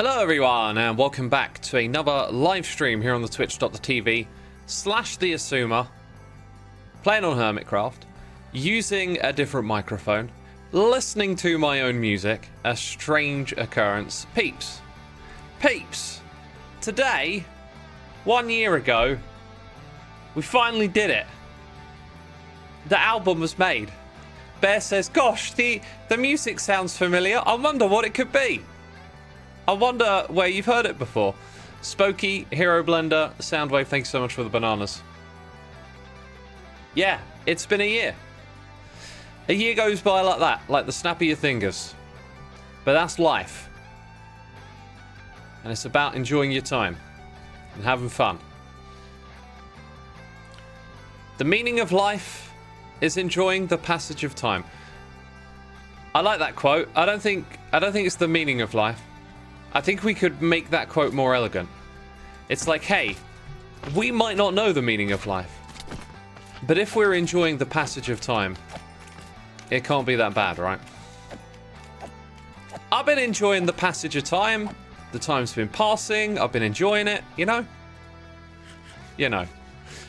Hello everyone and welcome back to another live stream here on the twitch.tv/the Xisuma, playing on Hermitcraft, using a different microphone, listening to my own music, a strange occurrence. Peeps, today, 1 year ago, we finally did it. The album was made. Bear says, gosh, the music sounds familiar. I wonder what it could be. I wonder where you've heard it before. Spooky, Hero Blender, Soundwave, thank you so much for the bananas. Yeah, it's been a year. A year goes by like that, like the snap of your fingers. But that's life. And it's about enjoying your time and having fun. The meaning of life is enjoying the passage of time. I like that quote. I don't think it's the meaning of life. I think we could make that quote more elegant. It's like, hey, we might not know the meaning of life, but if we're enjoying the passage of time, it can't be that bad, right? I've been enjoying the passage of time. The time's been passing. I've been enjoying it, you know?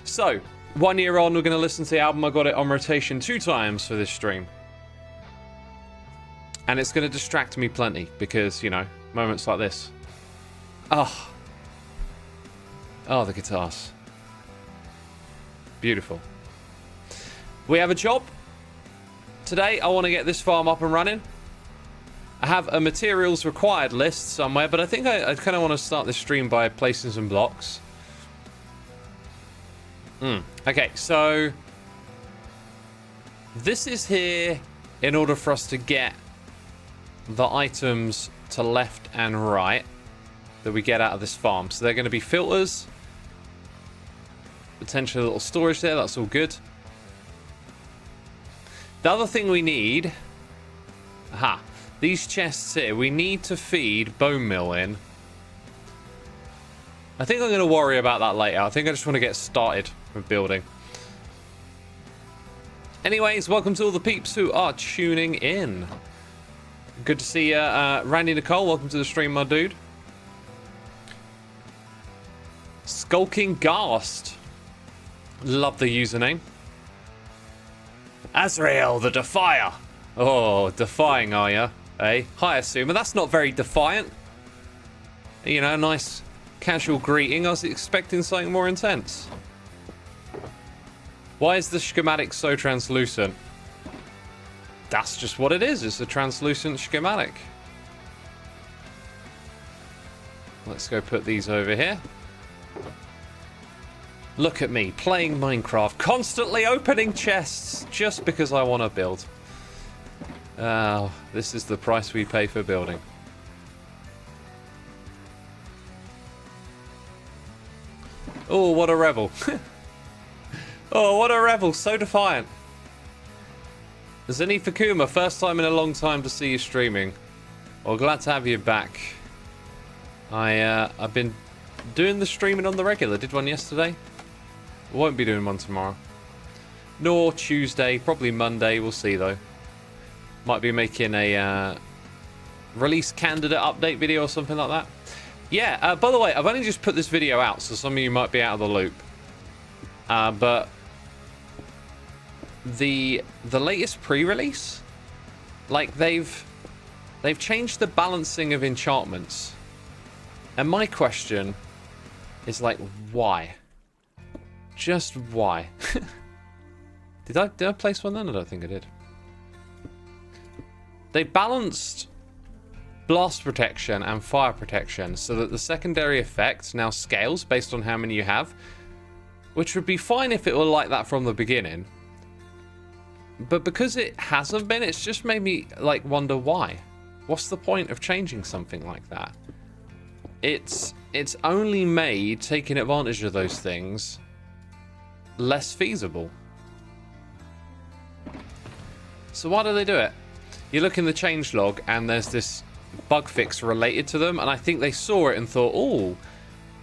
So, 1 year on, we're going to listen to the album. I got it on rotation 2 times for this stream. And it's going to distract me plenty because, you know, moments like this. Oh, the guitars. Beautiful. We have a job. Today, I want to get this farm up and running. I have a materials required list somewhere, but I think I kind of want to start this stream by placing some blocks. Okay, so this is here in order for us to get the items to left and right that we get out of this farm. So they're going to be filters, potentially a little storage there. That's all good. The other thing we need, these chests here, we need to feed bone meal in. I think I'm going to worry about that later. I think I just want to get started with building. Anyways, welcome to all the peeps who are tuning in. Good to see you, Randy Nicole. Welcome to the stream, my dude. Skulking Ghast. Love the username. Azrael the Defier. Oh, defying, are ya? Eh? Hi, Xisuma. That's not very defiant. You know, nice casual greeting. I was expecting something more intense. Why is the schematic so translucent? That's just what it is. It's a translucent schematic. Let's go put these over here. Look at me playing Minecraft, constantly opening chests just because I want to build. This is the price we pay for building. Oh, what a rebel. Oh, what a rebel. So defiant. Zenny Fakuma, first time in a long time to see you streaming. Well, glad to have you back. I've been doing the streaming on the regular. Did one yesterday. Won't be doing one tomorrow. Nor Tuesday, probably Monday. We'll see though. Might be making a release candidate update video or something like that. Yeah, by the way, I've only just put this video out, so some of you might be out of the loop. But the latest pre-release, like they've changed the balancing of enchantments, and my question is like, why? Just why? did I place one then? I don't think I did. They balanced blast protection and fire protection so that the secondary effect now scales based on how many you have, which would be fine if it were like that from the beginning. But because it hasn't been, it's just made me like wonder why. What's the point of changing something like that? It's only made taking advantage of those things less feasible. So why do they do it? You look in the changelog and there's this bug fix related to them, and I think they saw it and thought, oh,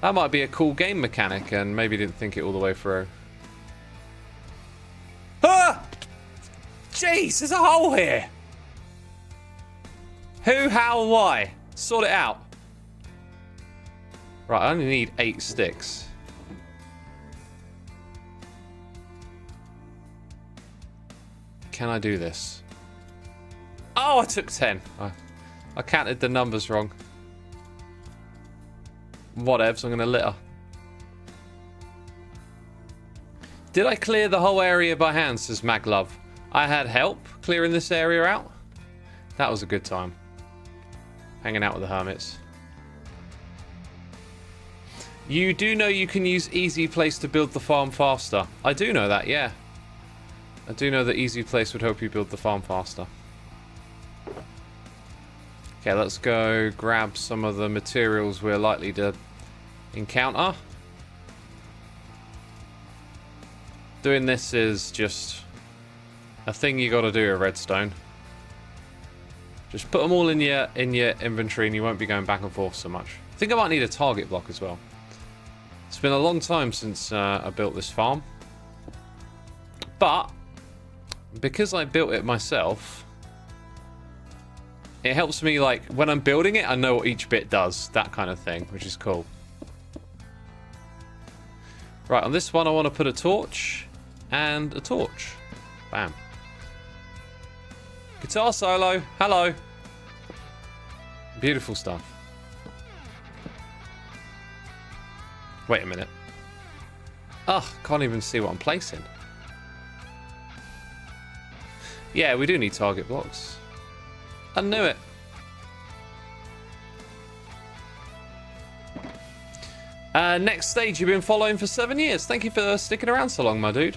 that might be a cool game mechanic, and maybe didn't think it all the way through. Ah! Jeez, there's a hole here. Who, how, why? Sort it out. Right, I only need 8 sticks. Can I do this? Oh, I took 10. I counted the numbers wrong. Whatevs, I'm going to litter. Did I clear the whole area by hand, says Maglove. I had help clearing this area out. That was a good time. Hanging out with the hermits. You do know you can use Easy Place to build the farm faster. I do know that, yeah. I do know that Easy Place would help you build the farm faster. Okay, let's go grab some of the materials we're likely to encounter. Doing this is just a thing you got to do at Redstone. Just put them all in your inventory and you won't be going back and forth so much. I think I might need a target block as well. It's been a long time since I built this farm. But because I built it myself, it helps me, like, when I'm building it, I know what each bit does. That kind of thing, which is cool. Right, on this one I want to put a torch and a torch. Bam. Guitar solo. Hello. Beautiful stuff. Wait a minute. Ugh, can't even see what I'm placing. Yeah, we do need target blocks. I knew it. Next stage, you've been following for 7 years. Thank you for sticking around so long, my dude.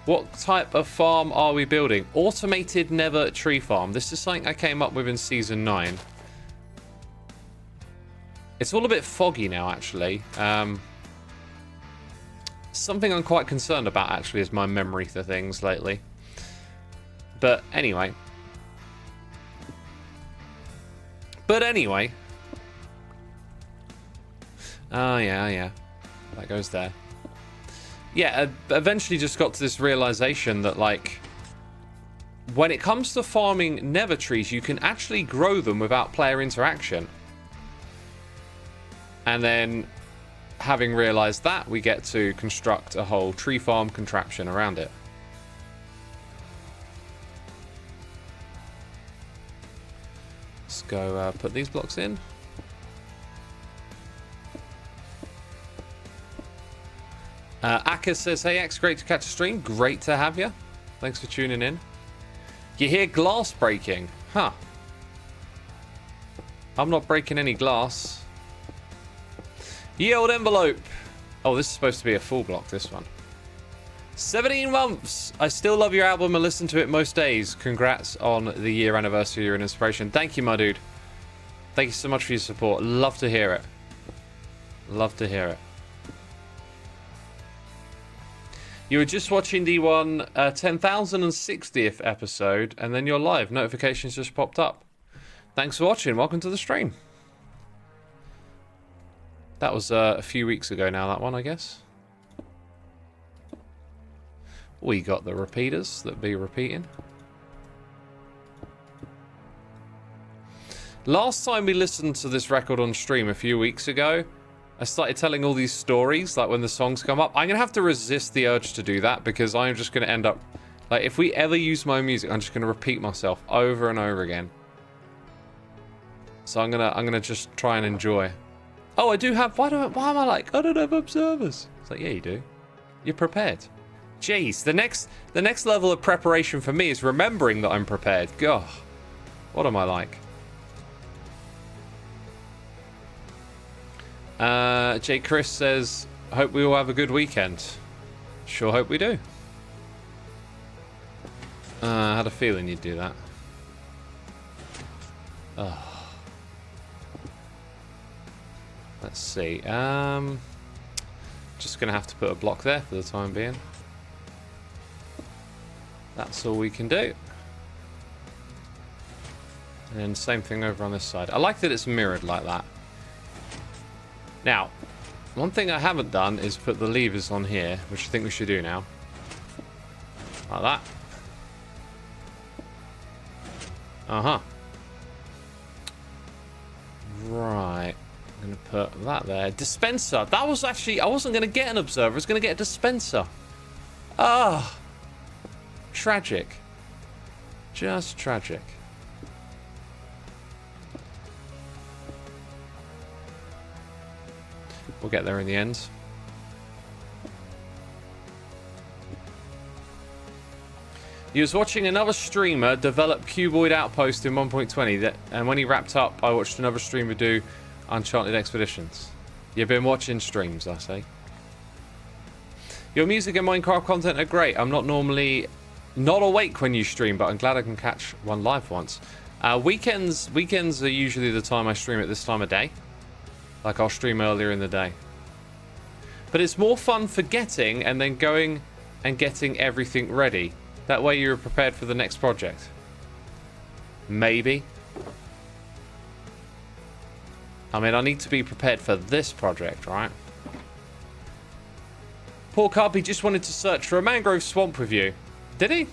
What type of farm are we building? Automated Nether tree farm. This is something I came up with in Season 9. It's all a bit foggy now, actually. Something I'm quite concerned about, actually, is my memory for things lately. But anyway. Oh, yeah. That goes there. Yeah, I eventually just got to this realization that, like, when it comes to farming nether trees, you can actually grow them without player interaction. And then, having realized that, we get to construct a whole tree farm contraption around it. Let's go put these blocks in. Akka says, hey X, great to catch a stream. Great to have you. Thanks for tuning in. You hear glass breaking? Huh. I'm not breaking any glass. Ye old envelope. Oh, this is supposed to be a full block, this one. 17 months. I still love your album and listen to it most days. Congrats on the year anniversary. You're an inspiration. Thank you, my dude. Thank you so much for your support. Love to hear it. Love to hear it. You were just watching the 10,060th episode, and then you're live. Notifications just popped up. Thanks for watching. Welcome to the stream. That was a few weeks ago now, that one, I guess. We got the repeaters that be repeating. Last time we listened to this record on stream a few weeks ago, I started telling all these stories, like when the songs come up. I'm going to have to resist the urge to do that because I'm just going to end up... Like, if we ever use my music, I'm just going to repeat myself over and over again. So I'm gonna just try and enjoy. Oh, I do have... Why am I like, I don't have observers? It's like, yeah, you do. You're prepared. Jeez, the next level of preparation for me is remembering that I'm prepared. God, what am I like? Jay Chris says, hope we all have a good weekend. Sure hope we do. I had a feeling you'd do that. Oh. Let's see. Just gonna have to put a block there for the time being. That's all we can do. And then same thing over on this side. I like that it's mirrored like that. Now, one thing I haven't done is put the levers on here, which I think we should do now. Like that. Uh-huh. Right. I'm going to put that there. Dispenser. That was actually... I wasn't going to get an observer. I was going to get a dispenser. Ah. Tragic. Just tragic. We'll get there in the end. He was watching another streamer develop Cuboid Outpost in 1.20, and when he wrapped up, I watched another streamer do Enchanted Expeditions. You've been watching streams, I say. Your music and Minecraft content are great. I'm not normally not awake when you stream, but I'm glad I can catch one live once. Weekends are usually the time I stream at this time of day. Like I'll stream earlier in the day. But it's more fun forgetting and then going and getting everything ready. That way you're prepared for the next project. Maybe. I mean, I need to be prepared for this project, right? Poor Carby just wanted to search for a mangrove swamp with you. Did he?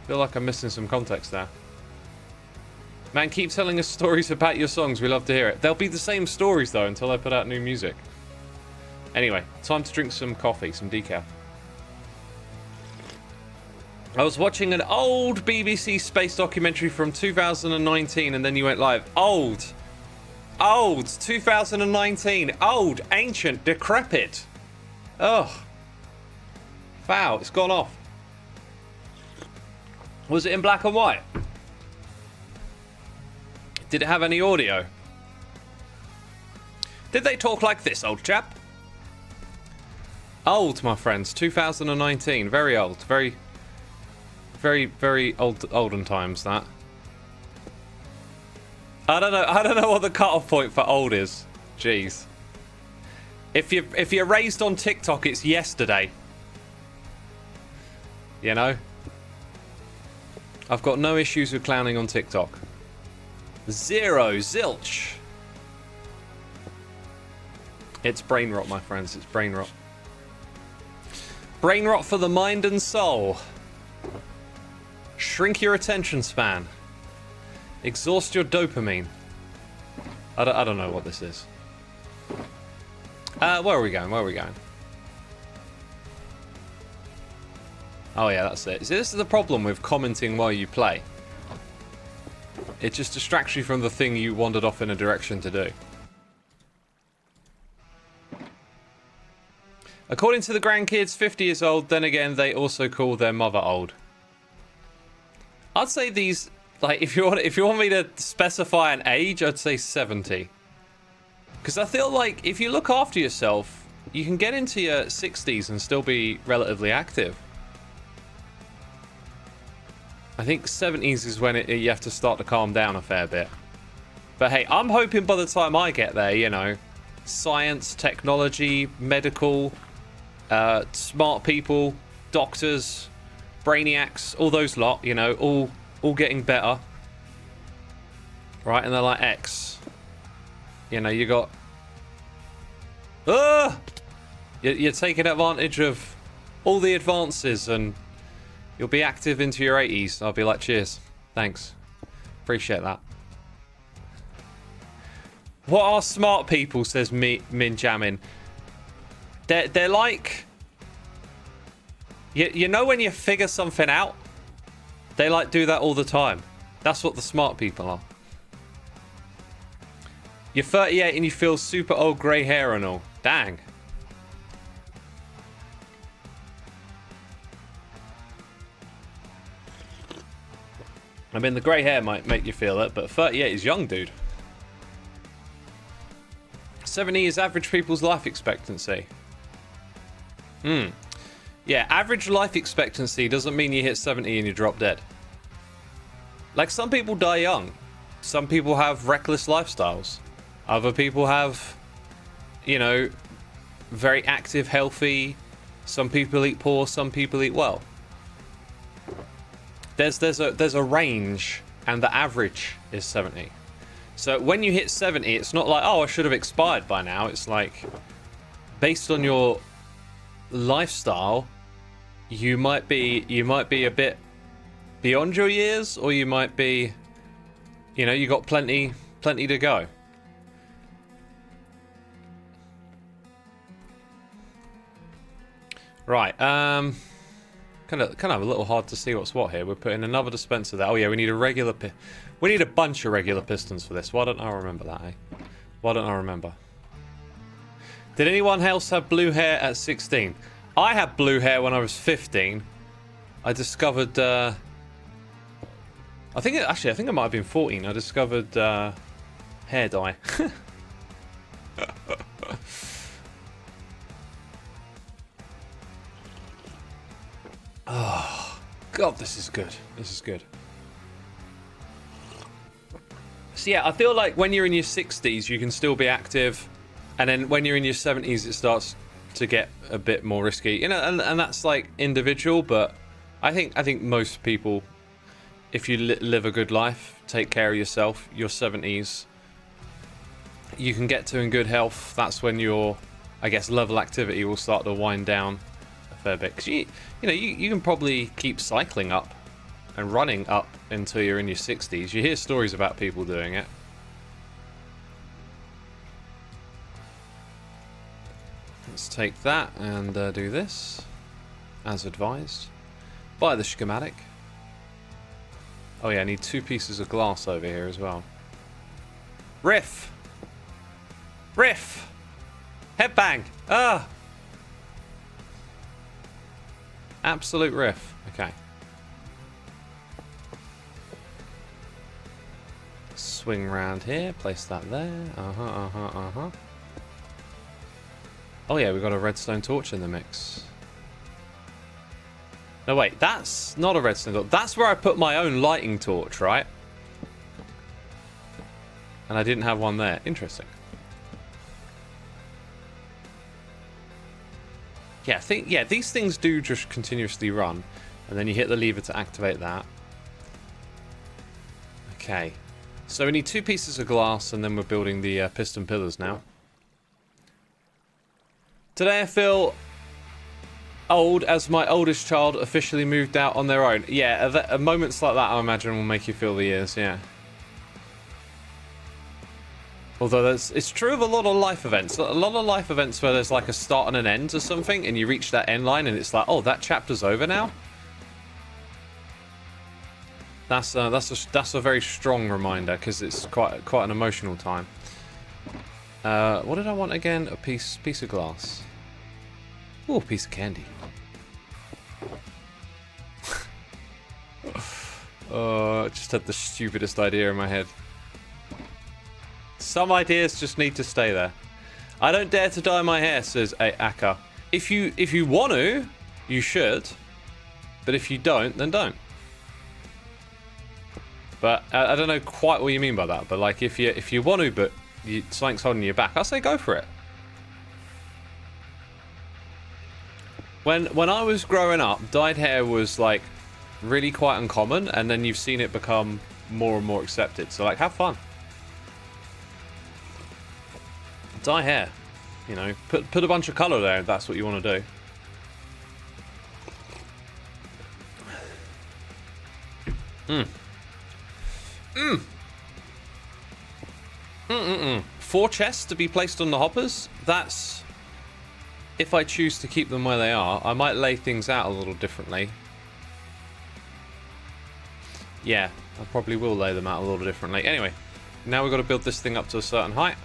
Feel like I'm missing some context there. Man, keep telling us stories about your songs. We love to hear it. They'll be the same stories, though, until I put out new music. Anyway, time to drink some coffee, some decaf. I was watching an old BBC space documentary from 2019, and then you went live. Old. 2019. Old, ancient, decrepit. Ugh. Foul, it's gone off. Was it in black and white? Did it have any audio? Did they talk like this, old chap? Old, my friends. 2019. Very old. Very olden times, that. I don't know what the cutoff point for old is. Jeez. If you're raised on TikTok, it's yesterday. You know? I've got no issues with clowning on TikTok. Zero. Zilch. It's brain rot, my friends. It's brain rot. Brain rot for the mind and soul. Shrink your attention span. Exhaust your dopamine. I don't know what this is. Where are we going? Where are we going? Oh yeah, that's it. See, this is the problem with commenting while you play. It just distracts you from the thing you wandered off in a direction to do. According to the grandkids, 50 years old, then again, they also call their mother old. I'd say these, like, if you want me to specify an age, I'd say 70. Because I feel like if you look after yourself, you can get into your 60s and still be relatively active. I think 70s is when you have to start to calm down a fair bit. But hey, I'm hoping by the time I get there, you know, science, technology, medical, smart people, doctors, brainiacs, all those lot, you know, all getting better. Right, and they're like X. You know, you got... You're taking advantage of all the advances and you'll be active into your 80s. I'll be like, cheers. Thanks. Appreciate that. What are smart people, says Min Jamin. They're like... You know when you figure something out? They like do that all the time. That's what the smart people are. You're 38 and you feel super old grey hair and all. Dang. I mean, the grey hair might make you feel it, but 38 is young, dude. 70 is average people's life expectancy. Yeah, average life expectancy doesn't mean you hit 70 and you drop dead. Like, some people die young. Some people have reckless lifestyles. Other people have, you know, very active, healthy. Some people eat poor, some people eat well. There's a range, and the average is 70. So when you hit 70, it's not like, oh, I should have expired by now. It's like, based on your lifestyle, you might be a bit beyond your years, or you might be, you know, you got plenty to go. Right, kind of a little hard to see what's what here. We're putting another dispenser there. Oh yeah, we need a regular we need a bunch of regular pistons for this. Why don't I remember that, eh? Why don't I remember? Did anyone else have blue hair at 16? I had blue hair when I was 15. I discovered, I think it might have been 14. I discovered, hair dye. Oh, God, this is good. This is good. So yeah, I feel like when you're in your 60s, you can still be active. And then when you're in your 70s, it starts to get a bit more risky. You know, and that's like individual, but I think most people, if you live a good life, take care of yourself, your 70s, you can get to in good health. That's when your, I guess, level activity will start to wind down a fair bit. Because you can probably keep cycling up and running up until you're in your 60s. You hear stories about people doing it. Let's take that and do this, as advised, by the schematic. Oh yeah, I need 2 pieces of glass over here as well. Riff! Riff! Headbang! Ah! Absolute riff. Okay. Swing round here, place that there. Oh yeah, we've got a redstone torch in the mix. No wait, that's not a redstone torch. That's where I put my own lighting torch, right? And I didn't have one there. Interesting. Yeah, these things do just continuously run. And then you hit the lever to activate that. Okay. So we need 2 pieces of glass and then we're building the piston pillars now. Today I feel old as my oldest child officially moved out on their own. Yeah, moments like that I imagine will make you feel the years, yeah. Although it's true of a lot of life events. A lot of life events where there's like a start and an end to something and you reach that end line and it's like, oh, that chapter's over now? That's a very strong reminder because it's quite an emotional time. What did I want again? A piece of glass. Ooh, a piece of candy. Oh, I just had the stupidest idea in my head. Some ideas just need to stay there. I don't dare to dye my hair, says Akka. If you want to, you should. But if you don't, then don't. But I don't know quite what you mean by that. But like, if you want to, but something's holding you back, I say go for it. When I was growing up, dyed hair was like really quite uncommon, and then you've seen it become more and more accepted. So like, have fun. Dye hair, you know, put a bunch of colour there if that's what you want to do. 4 chests to be placed on the hoppers. That's if I choose to keep them where they are. I might lay things out a little differently. Yeah, I probably will lay them out a little differently. Anyway, now we've got to build this thing up to a certain height.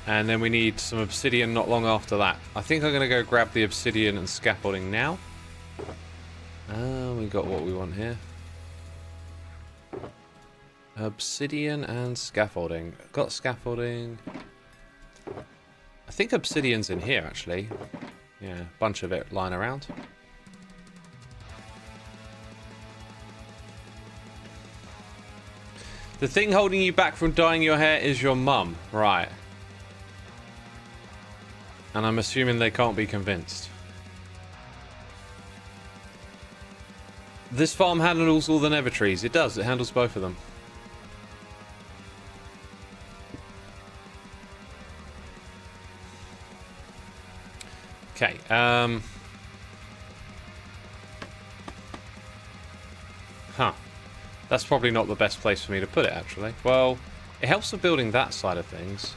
And then we need some obsidian not long after that. I think I'm going to go grab the obsidian and scaffolding now. We got what we want here. Obsidian and scaffolding. Got scaffolding. I think obsidian's in here, actually. Yeah, a bunch of it lying around. The thing holding you back from dyeing your hair is your mum. Right. And I'm assuming they can't be convinced. This farm handles all the nether trees. It does. It handles both of them. Okay. That's probably not the best place for me to put it, actually. Well, it helps with building that side of things.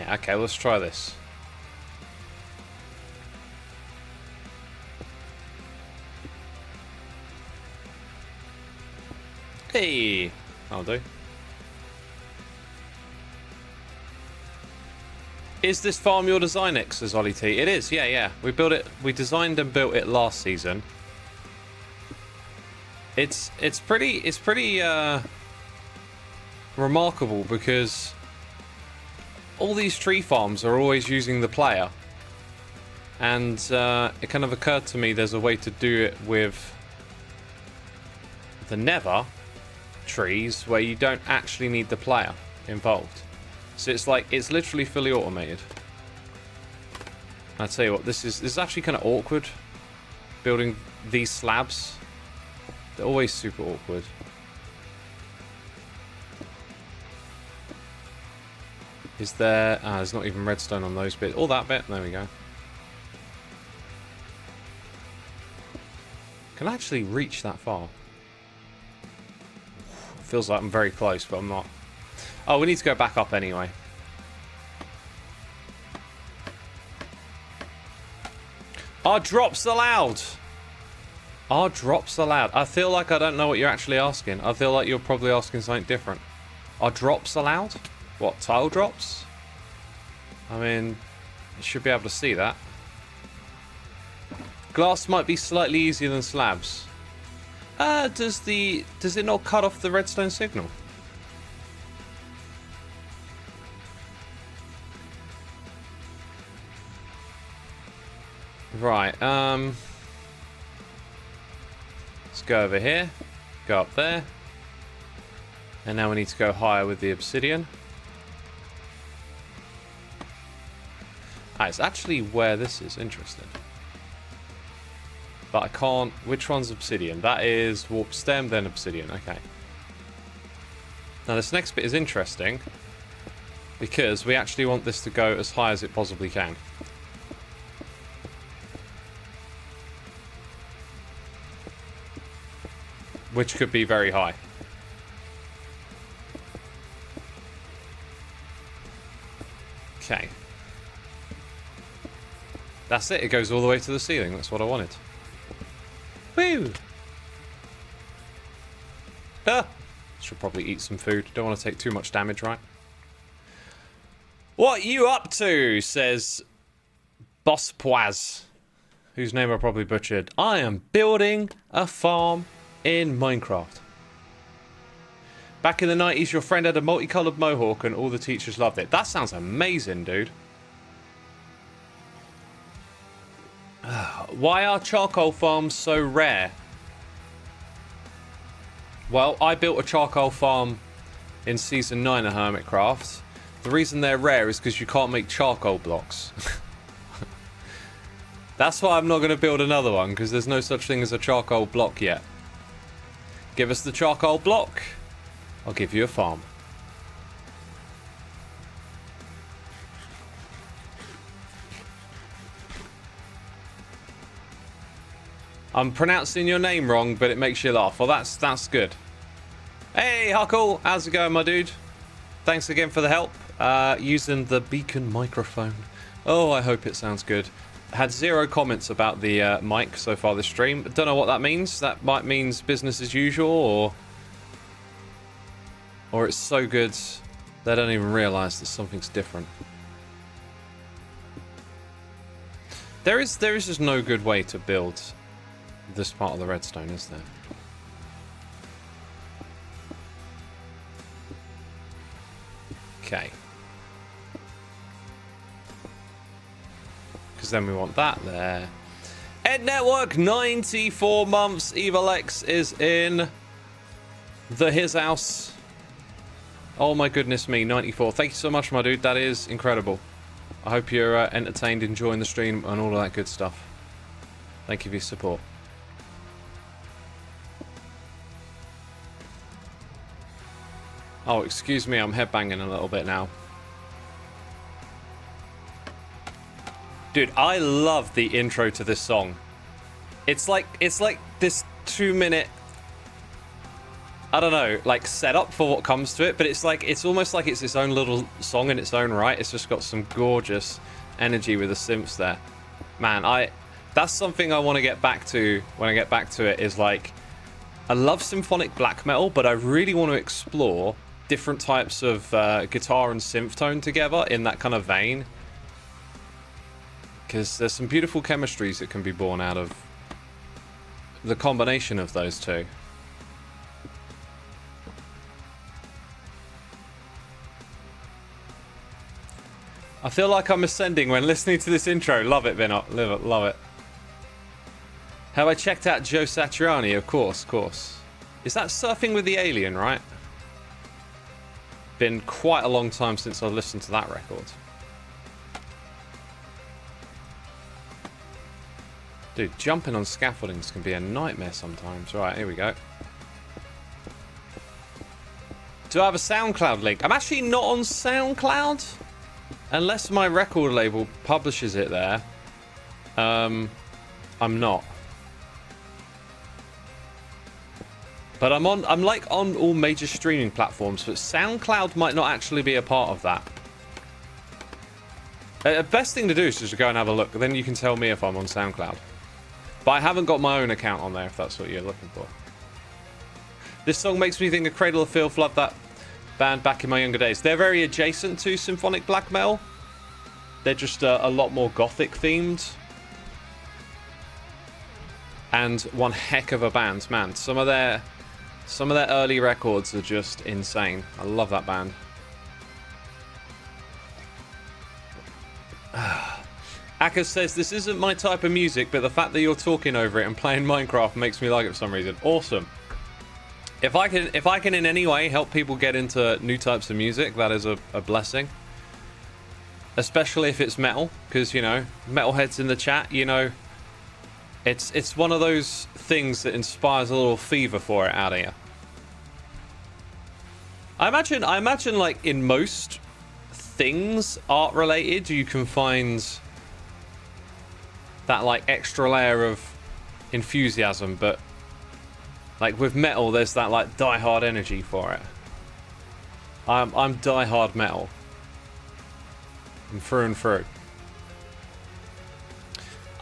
Yeah, okay, let's try this. Hey! I'll do. Is this farm your design, X, says Ollie T? It is, yeah. We built it, we designed and built it last season. It's pretty remarkable because all these tree farms are always using the player. And it kind of occurred to me there's a way to do it with the Nether trees where you don't actually need the player involved. So it's like, it's literally fully automated. I tell you what, this is actually kind of awkward. Building these slabs. They're always super awkward. Is there... there's not even redstone on those bits. Oh, that bit. There we go. Can I actually reach that far? Feels like I'm very close, but I'm not. Oh, we need to go back up anyway. Are drops allowed? Are drops allowed? I feel like I don't know what you're actually asking. I feel like you're probably asking something different. Are drops allowed? What, tile drops? I mean, you should be able to see that. Glass might be slightly easier than slabs. Does it not cut off the redstone signal? Right, let's go over here, go up there, and now we need to go higher with the obsidian. It's actually where this is, interesting. But I can't, which one's obsidian? That is warp stem, then obsidian, okay. Now this next bit is interesting, because we actually want this to go as high as it possibly can. Which could be very high. Okay. That's it, it goes all the way to the ceiling, that's what I wanted. Woo! Ah! Should probably eat some food, don't want to take too much damage, right? What you up to, says Boss Poaz, whose name I probably butchered. I am building a farm in Minecraft. Back in the 90s, your friend had a multicolored mohawk and all the teachers loved it. That sounds amazing, dude. Why are charcoal farms so rare? Well, I built a charcoal farm in Season 9 of Hermitcraft. The reason they're rare is because you can't make charcoal blocks. That's why I'm not going to build another one, because there's no such thing as a charcoal block yet. Give us the charcoal block, I'll give you a farm. I'm pronouncing your name wrong, but it makes you laugh. Well, that's good. Hey, Huckle, how's it going, my dude? Thanks again for the help. Using the beacon microphone. Oh, I hope it sounds good. Had 0 comments about the mic so far this stream. Don't know what that means. That might means business as usual, or it's so good they don't even realise that something's different. There is just no good way to build this part of the redstone, is there? Okay. Because then we want that there. Ed Network, 94 months. Evil X is in his house. Oh my goodness me, 94. Thank you so much, my dude. That is incredible. I hope you're entertained, enjoying the stream, and all of that good stuff. Thank you for your support. Oh, excuse me, I'm headbanging a little bit now. Dude, I love the intro to this song. It's like this 2-minute... I don't know, like setup for what comes to it, but it's like, it's almost like it's its own little song in its own right. It's just got some gorgeous energy with the synths there. Man, that's something I want to get back to when I get back to it, is like, I love symphonic black metal, but I really want to explore different types of guitar and synth tone together in that kind of vein. Because there's some beautiful chemistries that can be born out of the combination of those two. I feel like I'm ascending when listening to this intro. Love it, Vinot. Love it. Have I checked out Joe Satriani? Of course, of course. Is that Surfing with the Alien, right? Been quite a long time since I've listened to that record. Dude, jumping on scaffoldings can be a nightmare sometimes. Right, here we go. Do I have a SoundCloud link? I'm actually not on SoundCloud. Unless my record label publishes it there. I'm not. But I'm like on all major streaming platforms, but SoundCloud might not actually be a part of that. The best thing to do is just to go and have a look, then you can tell me if I'm on SoundCloud. But I haven't got my own account on there, if that's what you're looking for. This song makes me think of Cradle of Filth. Love that band back in my younger days. They're very adjacent to symphonic black metal. They're just a lot more gothic themed. And one heck of a band, man. Some of their early records are just insane. I love that band. Akka says, this isn't my type of music, but the fact that you're talking over it and playing Minecraft makes me like it for some reason. Awesome. If I can in any way help people get into new types of music, that is a blessing. Especially if it's metal, because, you know, metalheads in the chat, you know, it's one of those things that inspires a little fever for it out of you. I imagine like in most things art related, you can find that like extra layer of enthusiasm, but like with metal, there's that like die-hard energy for it. I'm die-hard metal. I'm through and through.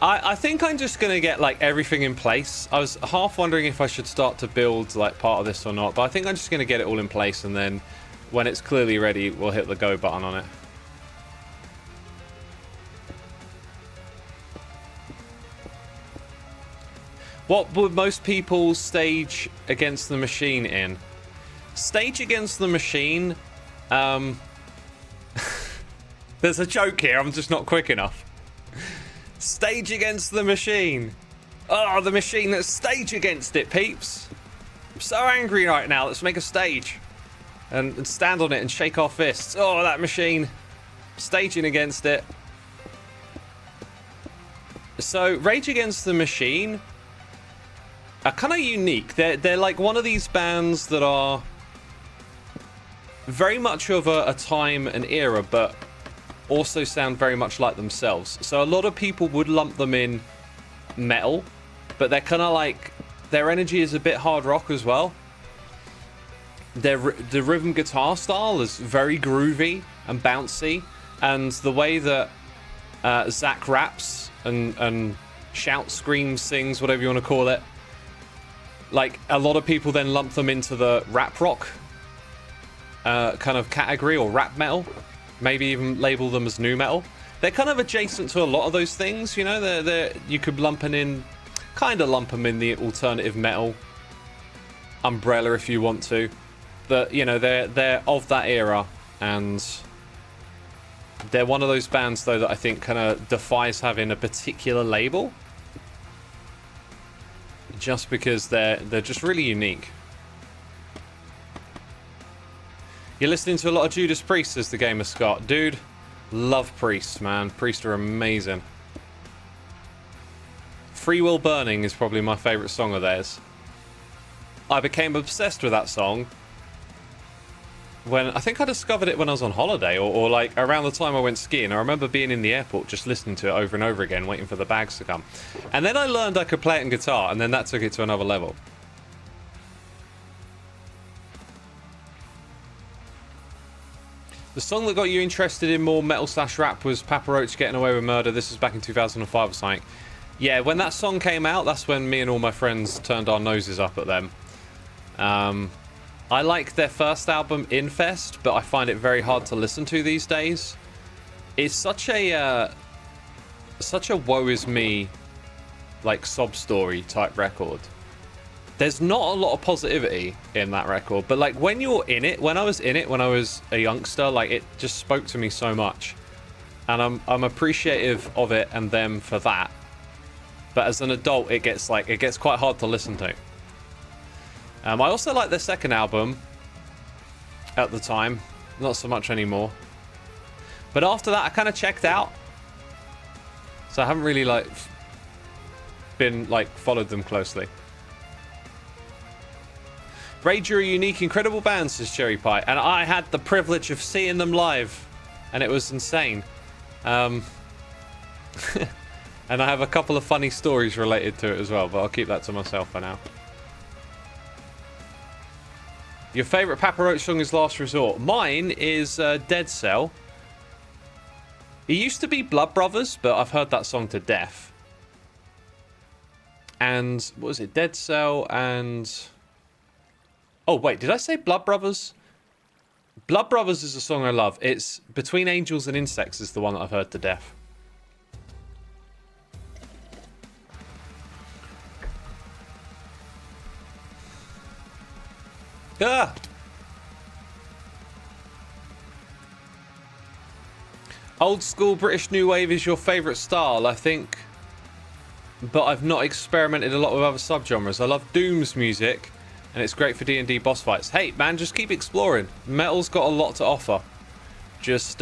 I think I'm just gonna get like everything in place. I was half wondering if I should start to build like part of this or not, but I think I'm just gonna get it all in place, and then when it's clearly ready, we'll hit the go button on it. What would most people stage against the machine in? Stage against the machine? There's a joke here, I'm just not quick enough. Stage against the machine. Oh, the machine, let's stage against it, peeps. I'm so angry right now, let's make a stage. And stand on it and shake our fists. Oh, that machine. Staging against it. So, Rage Against the Machine are kind of unique. They're like one of these bands that are very much of a time and era, but also sound very much like themselves. So a lot of people would lump them in metal, but they're kind of like, their energy is a bit hard rock as well. The rhythm guitar style is very groovy and bouncy, and the way that Zach raps and shouts, screams, sings, whatever you want to call it, like a lot of people then lump them into the rap rock kind of category, or rap metal. Maybe even label them as nu metal. They're kind of adjacent to a lot of those things, you know. They're you could lump them in the alternative metal umbrella if you want to. But you know, they're of that era, and they're one of those bands though that I think kind of defies having a particular label, just because they're just really unique. You're listening to a lot of Judas Priest, says the gamer Scott. Dude, love Priest, man. Priest are amazing. Free Will Burning is probably my favourite song of theirs. I became obsessed with that song when, I think I discovered it when I was on holiday, or like around the time I went skiing. I remember being in the airport just listening to it over and over again, waiting for the bags to come. And then I learned I could play it on guitar, and then that took it to another level. The song that got you interested in more metal/rap was Papa Roach Getting Away with Murder. This was back in 2005 or something. Yeah, when that song came out, that's when me and all my friends turned our noses up at them. I like their first album, Infest, but I find it very hard to listen to these days. It's such a woe is me, like, sob story type record. There's not a lot of positivity in that record, but like when you're in it, when I was in it, when I was a youngster, like it just spoke to me so much, and I'm appreciative of it and them for that. But as an adult, it gets quite hard to listen to. I also liked their second album at the time, not so much anymore. But after that, I kind of checked out, so I haven't really followed them closely. Rage are a unique, incredible band, says Cherry Pie, and I had the privilege of seeing them live, and it was insane. And I have a couple of funny stories related to it as well, but I'll keep that to myself for now. Your favourite Papa Roach song is Last Resort. Mine is Dead Cell. It used to be Blood Brothers, but I've heard that song to death. And what was it? Dead Cell and... Oh, wait, did I say Blood Brothers? Blood Brothers is a song I love. It's Between Angels and Insects is the one that I've heard to death. Ah! Old school British New Wave is your favourite style, I think. But I've not experimented a lot with other subgenres. I love Doom's music. And it's great for D&D boss fights. Hey, man, just keep exploring. Metal's got a lot to offer. Just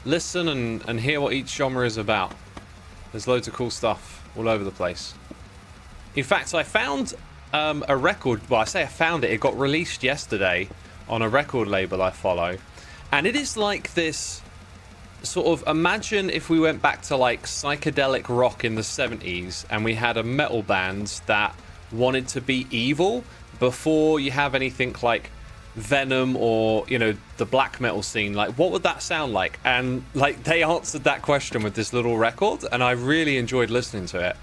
listen and hear what each genre is about. There's loads of cool stuff all over the place. In fact, I found a record. Well, I say I found it. It got released yesterday on a record label I follow. And it is like this sort of... Imagine if we went back to like psychedelic rock in the 70s and we had a metal band that wanted to be evil before you have anything like Venom or, you know, the black metal scene. Like, what would that sound like? And like they answered that question with this little record, and I really enjoyed listening to it.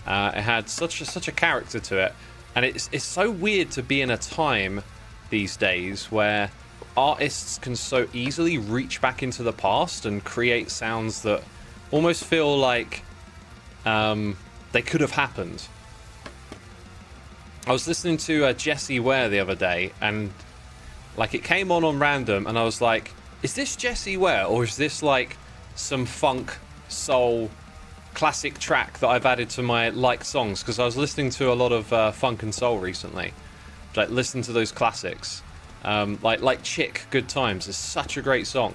It had such a character to it, and it's so weird to be in a time these days where artists can so easily reach back into the past and create sounds that almost feel like they could have happened. I was listening to Jessie Ware the other day, and like it came on random, and I was like, is this Jessie Ware, or is this like some funk soul classic track that I've added to my like songs? Because I was listening to a lot of funk and soul recently, like listen to those classics, like Chick Good Times is such a great song,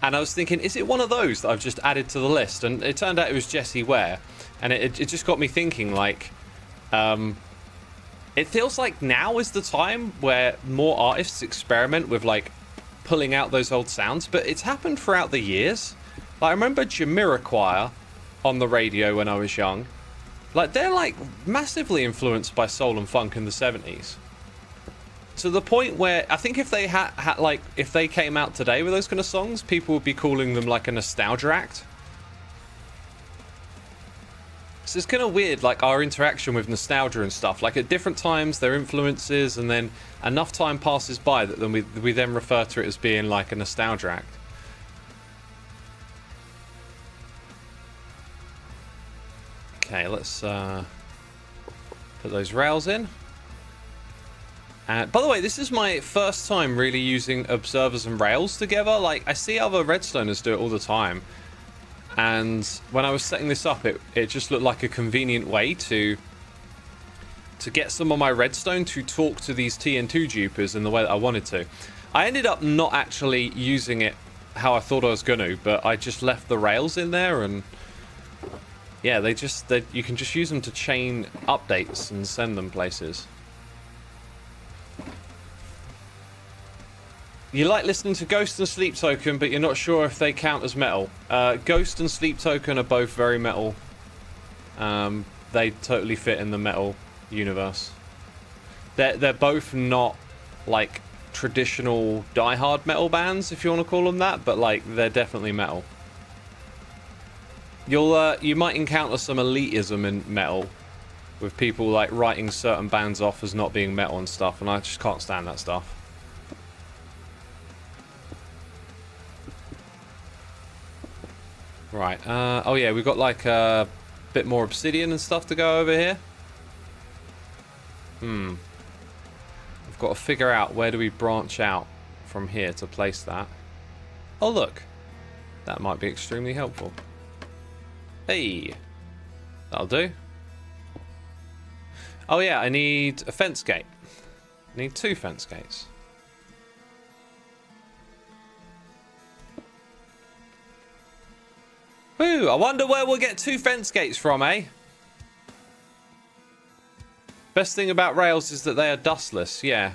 and I was thinking, is it one of those that I've just added to the list? And it turned out it was Jessie Ware, and it just got me thinking, like it feels like now is the time where more artists experiment with like pulling out those old sounds, but it's happened throughout the years. Like I remember Jamiroquai on the radio when I was young. Like they're like massively influenced by soul and funk in the 70s. To the point where I think if they had like if they came out today with those kind of songs, people would be calling them like a nostalgia act. So it's kind of weird, like our interaction with nostalgia and stuff. Like at different times, their influences, and then enough time passes by that then we then refer to it as being like a nostalgia act. Okay, let's put those rails in. By the way, this is my first time really using observers and rails together. Like I see other Redstoners do it all the time. And when I was setting this up, it just looked like a convenient way to get some of my redstone to talk to these TN2 dupers in the way that I wanted to. I ended up not actually using it how I thought I was going to, but I just left the rails in there, and yeah, you can just use them to chain updates and send them places. You like listening to Ghost and Sleep Token, but you're not sure if they count as metal. Ghost and Sleep Token are both very metal. They totally fit in the metal universe. They're both not like traditional die-hard metal bands, if you want to call them that, but like they're definitely metal. You might encounter some elitism in metal with people like writing certain bands off as not being metal and stuff, and I just can't stand that stuff. Right, oh yeah, we've got like a bit more obsidian and stuff to go over here. I've got to figure out where do we branch out from here to place that. Oh look, that might be extremely helpful. Hey, that'll do. Oh yeah, I need a fence gate. I need 2 fence gates. Ooh, I wonder where we'll get 2 fence gates from, eh? Best thing about rails is that they are dustless, yeah.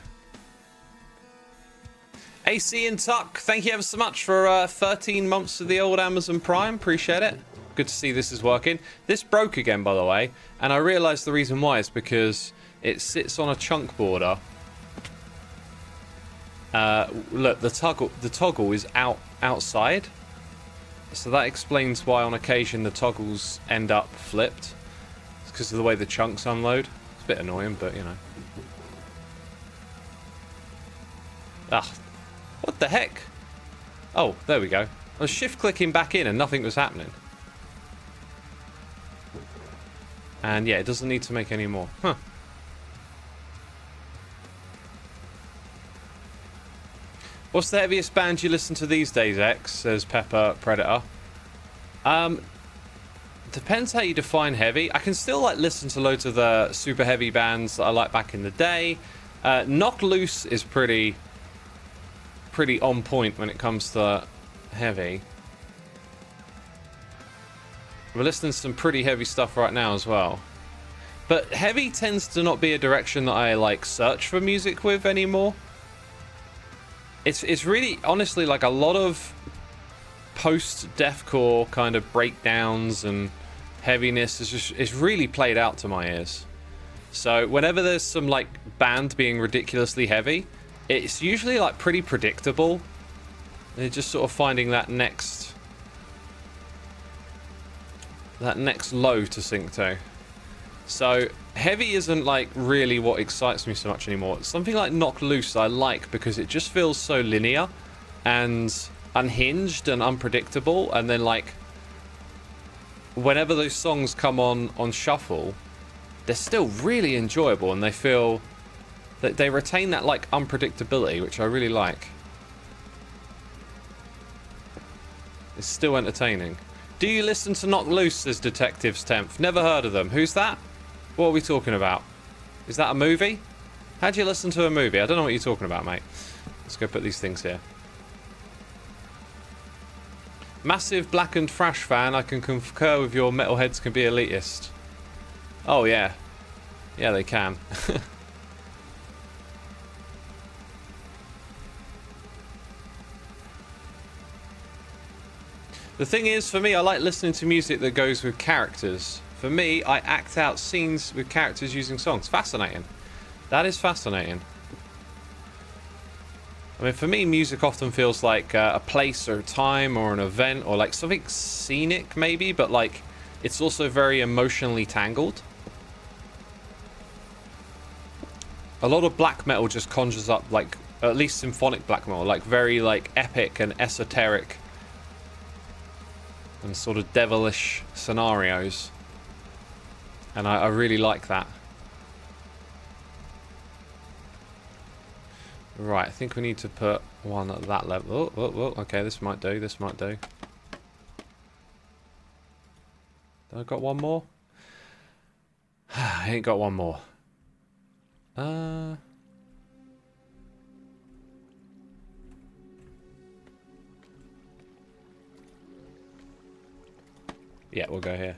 AC and Tuck, thank you ever so much for 13 months of the old Amazon Prime. Appreciate it. Good to see this is working. This broke again, by the way, and I realised the reason why is because it sits on a chunk border. Look, the toggle is outside. So that explains why on occasion the toggles end up flipped. It's because of the way the chunks unload. It's a bit annoying, but you know. Ah, what the heck? Oh, there we go. I was shift clicking back in and nothing was happening. And yeah, it doesn't need to make any more. Huh. What's the heaviest band you listen to these days, X? Says Pepper Predator. Depends how you define heavy. I can still like listen to loads of the super heavy bands that I liked back in the day. Knock Loose is pretty on point when it comes to heavy. We're listening to some pretty heavy stuff right now as well. But heavy tends to not be a direction that I like search for music with anymore. It's really, honestly, like a lot of post-deathcore kind of breakdowns and heaviness is really played out to my ears. So whenever there's some like band being ridiculously heavy, it's usually like pretty predictable. They're just sort of finding that next low to sink to. So heavy isn't like really what excites me so much anymore. Something like Knock Loose I like because it just feels so linear and unhinged and unpredictable, and then like whenever those songs come on shuffle, they're still really enjoyable and they feel that they retain that like unpredictability, which I really like. It's still entertaining. Do you listen to Knock Loose, says Detectives 10th? Never heard of them. Who's that? What are we talking about? Is that a movie? How do you listen to a movie? I don't know what you're talking about, mate. Let's go put these things here. Massive Blackened Thrash fan. I can concur with your metalheads can be elitist. Oh, yeah. Yeah, they can. The thing is, for me, I like listening to music that goes with characters. For me, I act out scenes with characters using songs. Fascinating. That is fascinating. I mean, for me, music often feels like a place or a time or an event or like something scenic, maybe, but like it's also very emotionally tangled. A lot of black metal just conjures up, like, at least symphonic black metal, like very like epic and esoteric and sort of devilish scenarios. And I really like that. Right, I think we need to put one at that level. Oh, okay, this might do, this might do. Have I got one more? I ain't got one more. Yeah, we'll go here.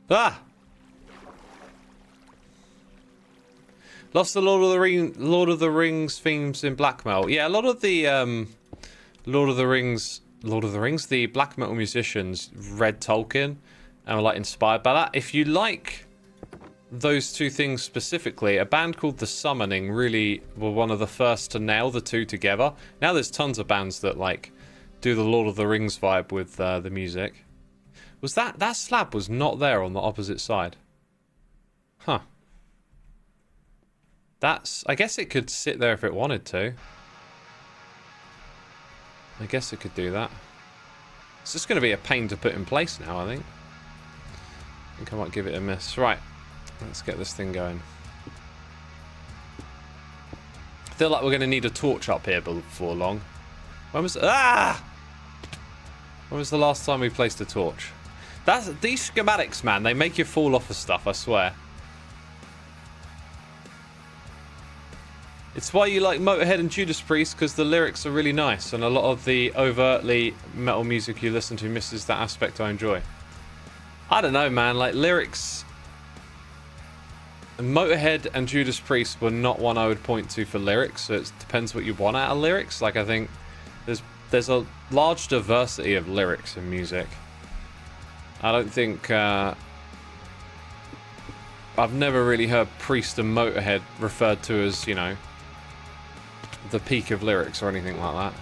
Ah! Lost the Lord of the Rings themes in black metal. Yeah, a lot of the Lord of the Rings, the black metal musicians read Tolkien and were like inspired by that. If you like those two things specifically, a band called The Summoning really were one of the first to nail the two together. Now there's tons of bands that like do the Lord of the Rings vibe with the music. Was that slab was not there on the opposite side? Huh. I guess it could sit there if it wanted to. I guess it could do that. It's just going to be a pain to put in place now, I think. I think I might give it a miss. Right. Let's get this thing going. I feel like we're going to need a torch up here before long. When was... Ah! When was the last time we placed a torch? These schematics, man, they make you fall off of stuff, I swear. It's why you like Motorhead and Judas Priest, because the lyrics are really nice, and a lot of the overtly metal music you listen to misses that aspect I enjoy. I don't know, man, like lyrics... Motorhead and Judas Priest were not one I would point to for lyrics, so it depends what you want out of lyrics. Like, I think there's a large diversity of lyrics in music. I don't think... I've never really heard Priest and Motorhead referred to as, you know, the peak of lyrics or anything like that.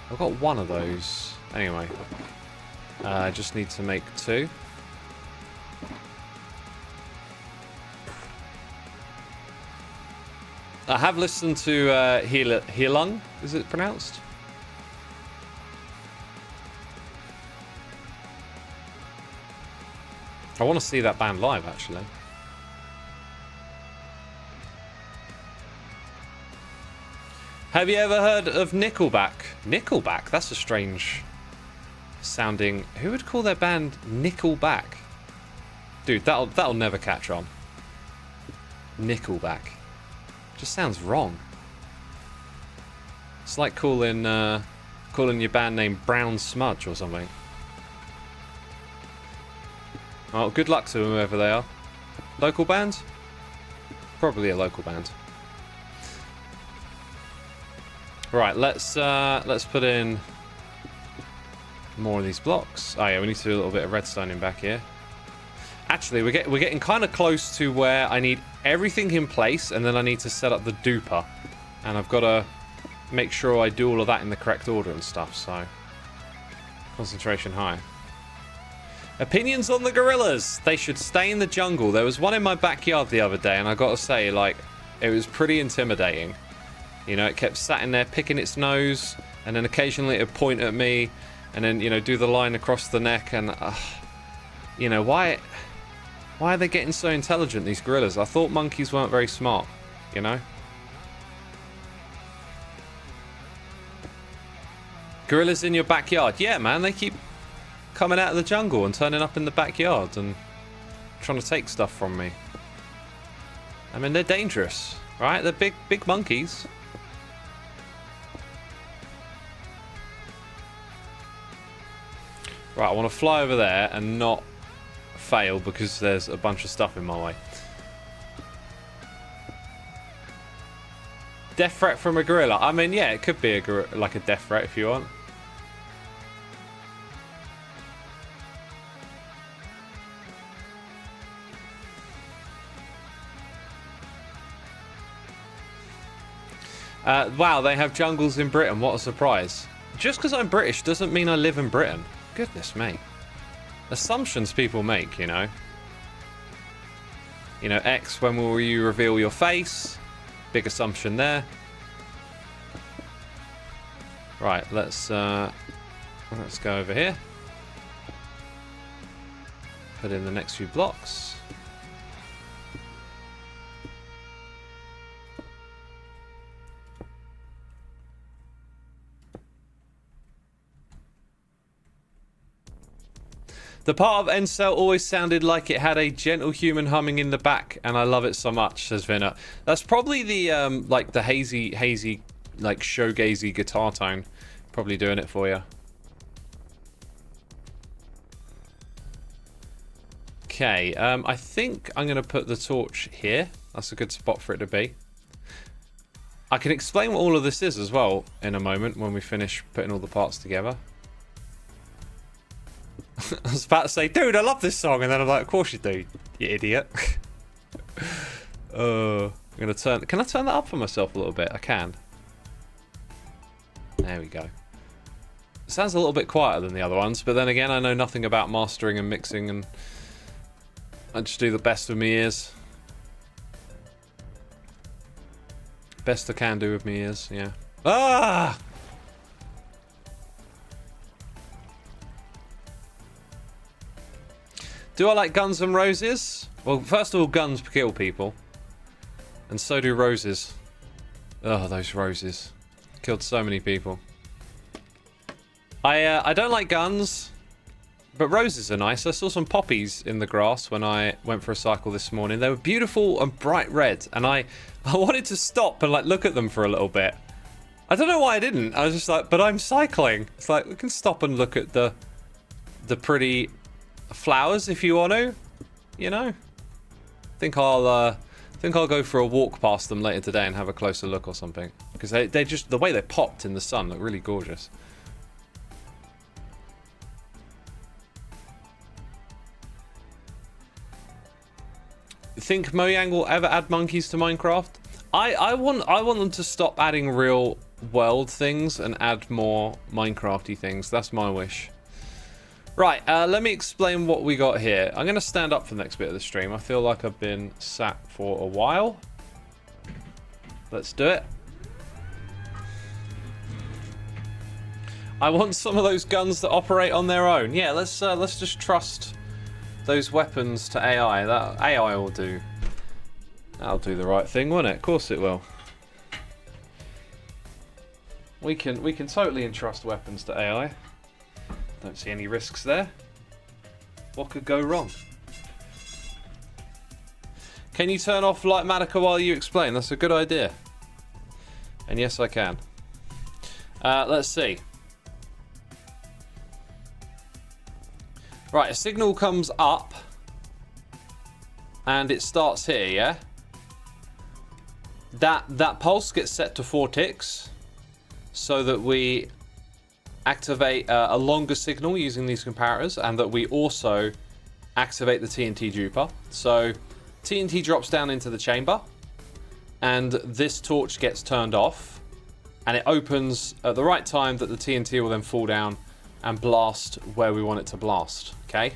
I've got one of those. Anyway. I just need to make two. I have listened to Heelung, is it pronounced? I want to see that band live, actually. Have you ever heard of Nickelback? Nickelback? That's a strange sounding... Who would call their band Nickelback? Dude, that'll never catch on. Nickelback. Just sounds wrong. It's like calling your band name Brown Smudge or something. Well, good luck to them, whoever they are. Local band? Probably a local band. Right, let's put in more of these blocks. Oh yeah, we need to do a little bit of redstone in back here. Actually, we're getting kind of close to where I need everything in place, and then I need to set up the duper, and I've got to make sure I do all of that in the correct order and stuff. So, concentration high. Opinions on the gorillas. They should stay in the jungle. There was one in my backyard the other day, and I got to say, like, it was pretty intimidating. You know, it kept sat in there picking its nose, and then occasionally it would point at me, and then, you know, do the line across the neck, and, you know, why are they getting so intelligent, these gorillas? I thought monkeys weren't very smart, you know? Gorillas in your backyard. Yeah, man, they keep coming out of the jungle and turning up in the backyard and trying to take stuff from me. I mean, they're dangerous, right? They're big monkeys. Right, I want to fly over there and not fail because there's a bunch of stuff in my way. Death threat from a gorilla. I mean, yeah, it could be like a death threat if you want. Wow, they have jungles in Britain. What a surprise. Just because I'm British doesn't mean I live in Britain. Goodness me. Assumptions people make, you know. You know, X, when will you reveal your face? Big assumption there. Right, let's go over here. Put in the next few blocks. The part of Encel always sounded like it had a gentle human humming in the back, and I love it so much, says Vinna. That's probably the, like, the hazy, like, shoegazy guitar tone. Probably doing it for you. Okay, I think I'm going to put the torch here. That's a good spot for it to be. I can explain what all of this is as well in a moment when we finish putting all the parts together. I was about to say, dude, I love this song, and then I'm like, of course you do, you idiot. I'm gonna turn. Can I turn that up for myself a little bit? I can. There we go. It sounds a little bit quieter than the other ones, but then again, I know nothing about mastering and mixing, and I just do the best with my ears. Best I can do with my ears, yeah. Ah! Do I like Guns and Roses? Well, first of all, guns kill people. And so do roses. Oh, those roses. Killed so many people. I don't like guns, but roses are nice. I saw some poppies in the grass when I went for a cycle this morning. They were beautiful and bright red, and I wanted to stop and like look at them for a little bit. I don't know why I didn't. I was just like, but I'm cycling. It's like, we can stop and look at the pretty flowers if you want to, you know. Think I'll go for a walk past them later today and have a closer look or something, because they just, the way they popped in the sun look really gorgeous. Think Mojang will ever add monkeys to Minecraft? I want them to stop adding real world things and add more Minecrafty things. That's my wish. Right, let me explain what we got here. I'm going to stand up for the next bit of the stream. I feel like I've been sat for a while. Let's do it. I want some of those guns that operate on their own. Yeah, let's just trust those weapons to AI. That AI will do. That'll do the right thing, won't it? Of course it will. We can totally entrust weapons to AI. Don't see any risks there. What could go wrong? Can you turn off Light Matica while you explain? That's a good idea. And yes, I can. Let's see. Right, a signal comes up. And it starts here, yeah? That pulse gets set to 4 ticks. So that we activate a longer signal using these comparators, and that we also activate the TNT duper. So TNT drops down into the chamber, and this torch gets turned off, and it opens at the right time that the TNT will then fall down and blast where we want it to blast. Okay.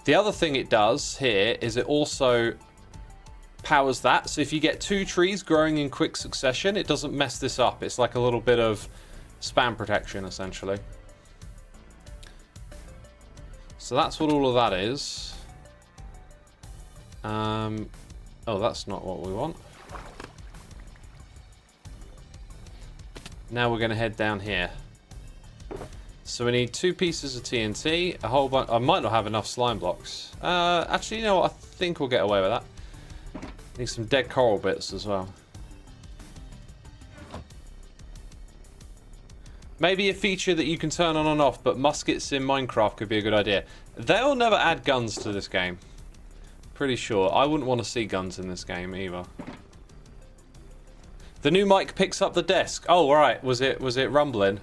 The other thing it does here is it also powers that. So if you get 2 trees growing in quick succession, it doesn't mess this up. It's like a little bit of spam protection, essentially. So that's what all of that is. Oh, that's not what we want. Now we're going to head down here. So we need 2 pieces of TNT, a whole bunch. I might not have enough slime blocks. Actually, you know what? I think we'll get away with that. Need some dead coral bits as well. Maybe a feature that you can turn on and off, but muskets in Minecraft could be a good idea. They'll never add guns to this game. Pretty sure. I wouldn't want to see guns in this game either. The new mic picks up the desk. Oh, right. Was it rumbling?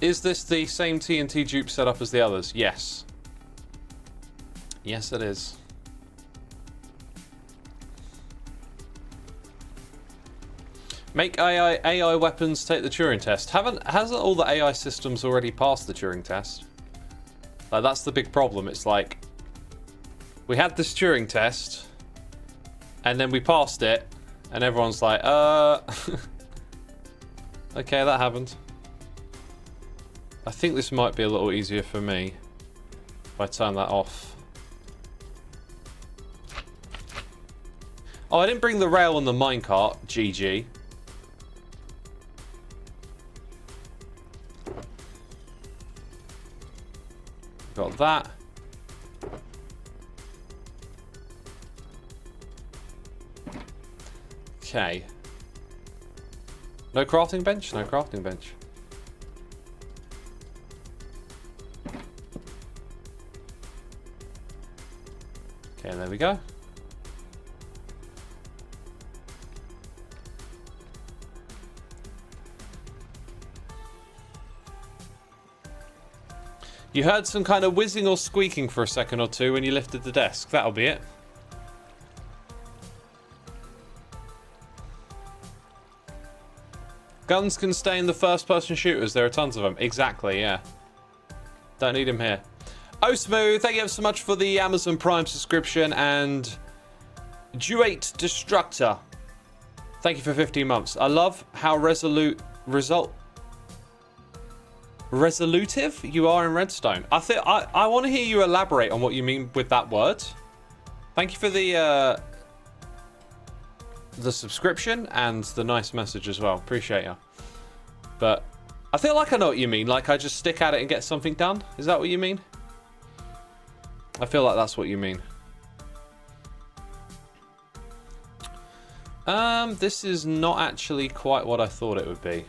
Is this the same TNT dupe setup as the others? Yes. Yes, it is. Make AI weapons take the Turing test. Hasn't all the AI systems already passed the Turing test? Like, that's the big problem. It's like, we had this Turing test, and then we passed it, and everyone's like, okay, that happened. I think this might be a little easier for me if I turn that off. Oh, I didn't bring the rail on the minecart. GG. Got that. Okay. No crafting bench? No crafting bench. Okay, there we go. You heard some kind of whizzing or squeaking for a second or two when you lifted the desk. That'll be it. Guns can stay in the first-person shooters. There are tons of them. Exactly, yeah. Don't need them here. Oh, Smooth, thank you so much for the Amazon Prime subscription. And Duate Destructor, thank you for 15 months. I love how resolutive you are in Redstone. I want to hear you elaborate on what you mean with that word. Thank you for the subscription and the nice message as well. Appreciate you. But I feel like I know what you mean. Like I just stick at it and get something done. Is that what you mean? I feel like that's what you mean. This is not actually quite what I thought it would be.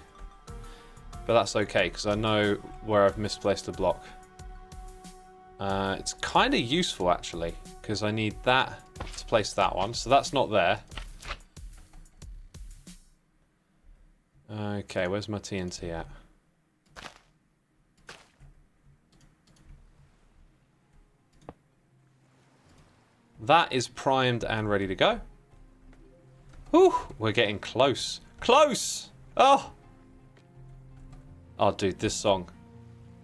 But that's okay, because I know where I've misplaced a block. It's kind of useful, actually, because I need that to place that one. So that's not there. Okay, where's my TNT at? That is primed and ready to go. Whew, we're getting close. Close! Oh! Oh, dude, this song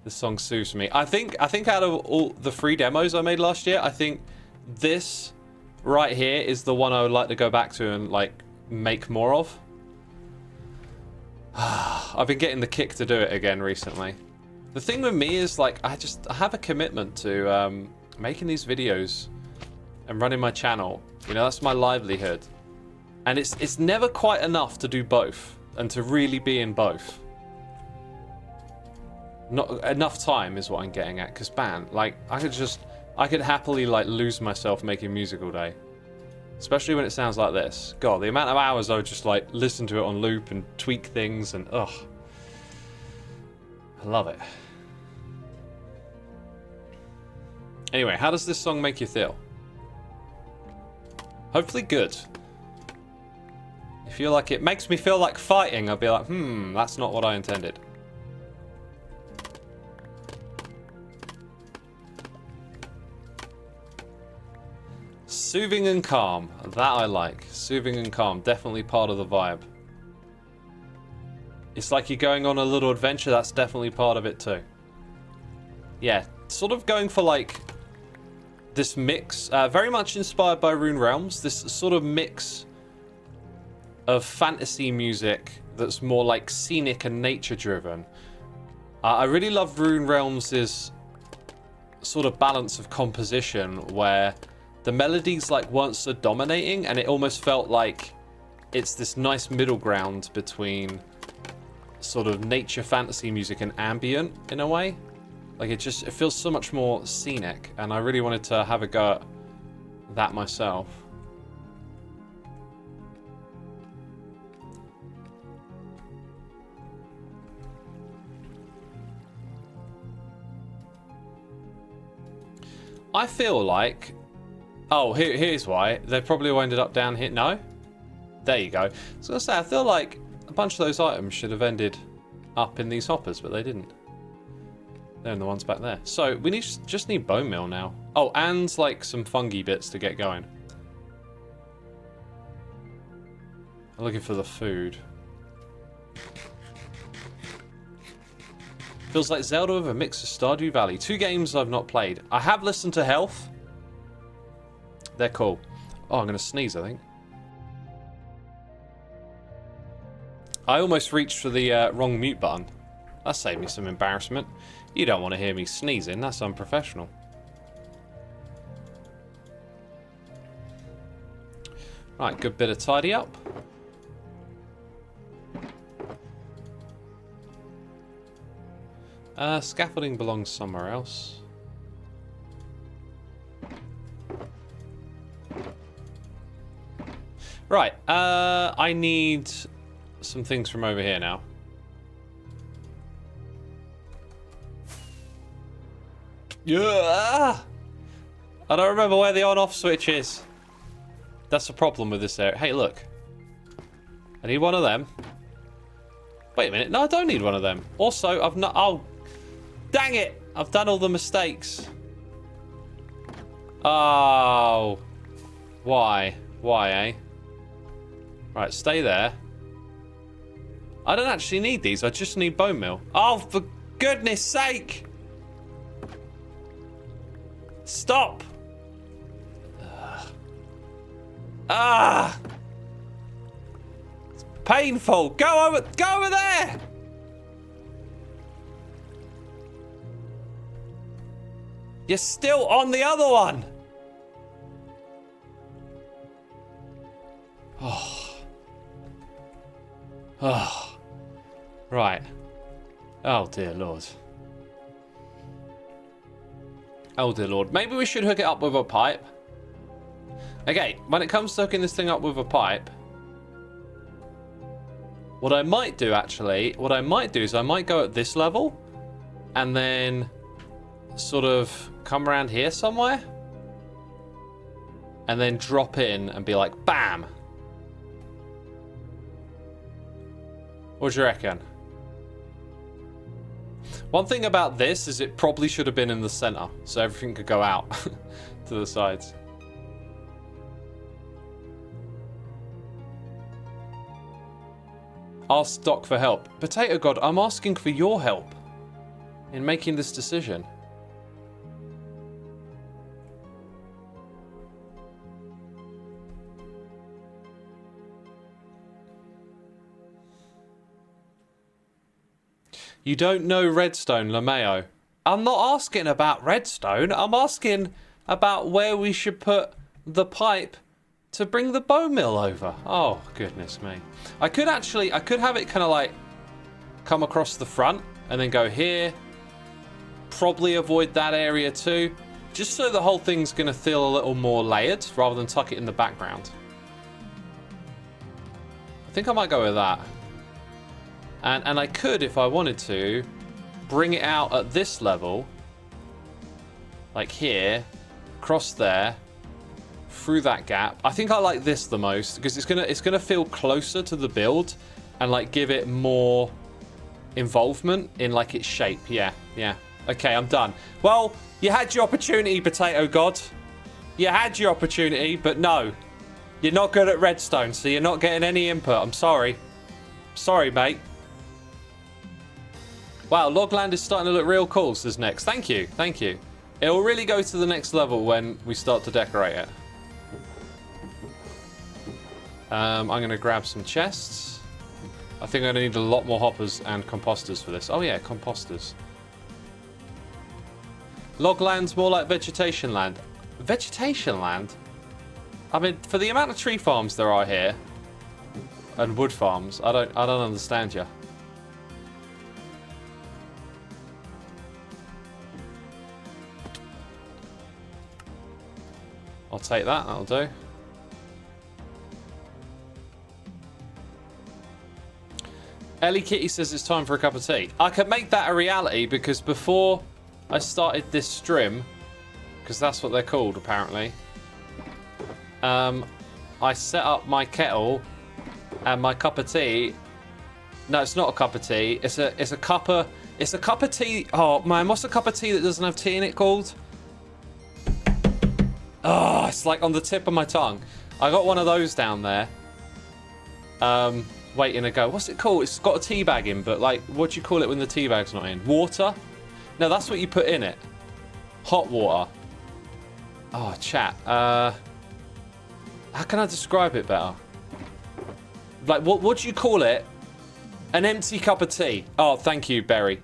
soothes me. I think out of all the 3 demos I made last year, I think this right here is the one I would like to go back to and like make more of. I've been getting the kick to do it again recently. The thing with me is like I have a commitment to making these videos and running my channel. You know, that's my livelihood. And it's never quite enough to do both and to really be in both. Not enough time is what I'm getting at, because man, like I could happily like lose myself making music all day, especially when it sounds like this. God, the amount of hours I would just like listen to it on loop and tweak things, and ugh, I love it. Anyway, how does this song make you feel? Hopefully good. If you're like, it makes me feel like fighting, I'll be like, that's not what I intended. Soothing and calm. That I like. Soothing and calm. Definitely part of the vibe. It's like you're going on a little adventure. That's definitely part of it too. Yeah. Sort of going for like this mix. Very much inspired by Rune Realms. This sort of mix of fantasy music that's more like scenic and nature driven. I really love Rune Realms' sort of balance of composition where the melodies like weren't so dominating, and it almost felt like it's this nice middle ground between sort of nature fantasy music and ambient in a way. Like it feels so much more scenic, and I really wanted to have a go at that myself. I feel like... Oh, here's why. They probably all ended up down here. No? There you go. I was going to say, I feel like a bunch of those items should have ended up in these hoppers, but they didn't. They're in the ones back there. So, we just need bone meal now. Oh, and like some fungi bits to get going. I'm looking for the food. Feels like Zelda with a mix of Stardew Valley. 2 games I've not played. I have listened to Health. They're cool. Oh, I'm going to sneeze, I think. I almost reached for the wrong mute button. That saved me some embarrassment. You don't want to hear me sneezing. That's unprofessional. Right, good bit of tidy up. Scaffolding belongs somewhere else. Right, I need some things from over here now. Yeah, I don't remember where the on-off switch is. That's the problem with this area. Hey, look. I need one of them. Wait a minute. No, I don't need one of them. Also, I've not... Oh, dang it. I've done all the mistakes. Oh. Why? Why, eh? Right, stay there. I don't actually need these. I just need bone meal. Oh, for goodness sake! Stop! Ah! It's painful. Go over there! You're still on the other one. Oh. Oh. Right. Oh, dear Lord. Oh, dear Lord. Maybe we should hook it up with a pipe. Okay, when it comes to hooking this thing up with a pipe, what I might do, actually, is I might go at this level and then sort of come around here somewhere and then drop in and be like, bam! What do you reckon? One thing about this is it probably should have been in the center, so everything could go out to the sides. Ask Doc for help. Potato God, I'm asking for your help in making this decision. You don't know Redstone, LeMayo. I'm not asking about Redstone. I'm asking about where we should put the pipe to bring the bone mill over. Oh, goodness me. I could have it kind of like come across the front and then go here. Probably avoid that area too. Just so the whole thing's going to feel a little more layered rather than tuck it in the background. I think I might go with that. And I could, if I wanted to, bring it out at this level, like here, across there, through that gap. I think I like this the most because it's gonna feel closer to the build and like give it more involvement in like its shape. Yeah. Okay, I'm done. Well, you had your opportunity, Potato God. You had your opportunity, but no, you're not good at Redstone, so you're not getting any input. I'm sorry. Sorry, mate. Wow, Logland is starting to look real cool, says Next. Thank you. It will really go to the next level when we start to decorate it. I'm going to grab some chests. I think I'm going to need a lot more hoppers and composters for this. Oh yeah, composters. Logland's more like vegetation land. Vegetation land? I mean, for the amount of tree farms there are here, and wood farms, I don't understand you. I'll take that, that'll do. Ellie Kitty says it's time for a cup of tea. I could make that a reality because before I started this stream, because that's what they're called apparently, I set up my kettle and my cup of tea. No, it's not a cup of tea. It's a cup of tea. Oh man, what's a cup of tea that doesn't have tea in it called? Oh, it's like on the tip of my tongue. I got one of those down there. Waiting to go. What's it called? It's got a tea bag in, but like, what do you call it when the tea bag's not in? Water? No, that's what you put in it. Hot water. Oh, chat. How can I describe it better? Like, what do you call it? An empty cup of tea. Oh, thank you, Berry.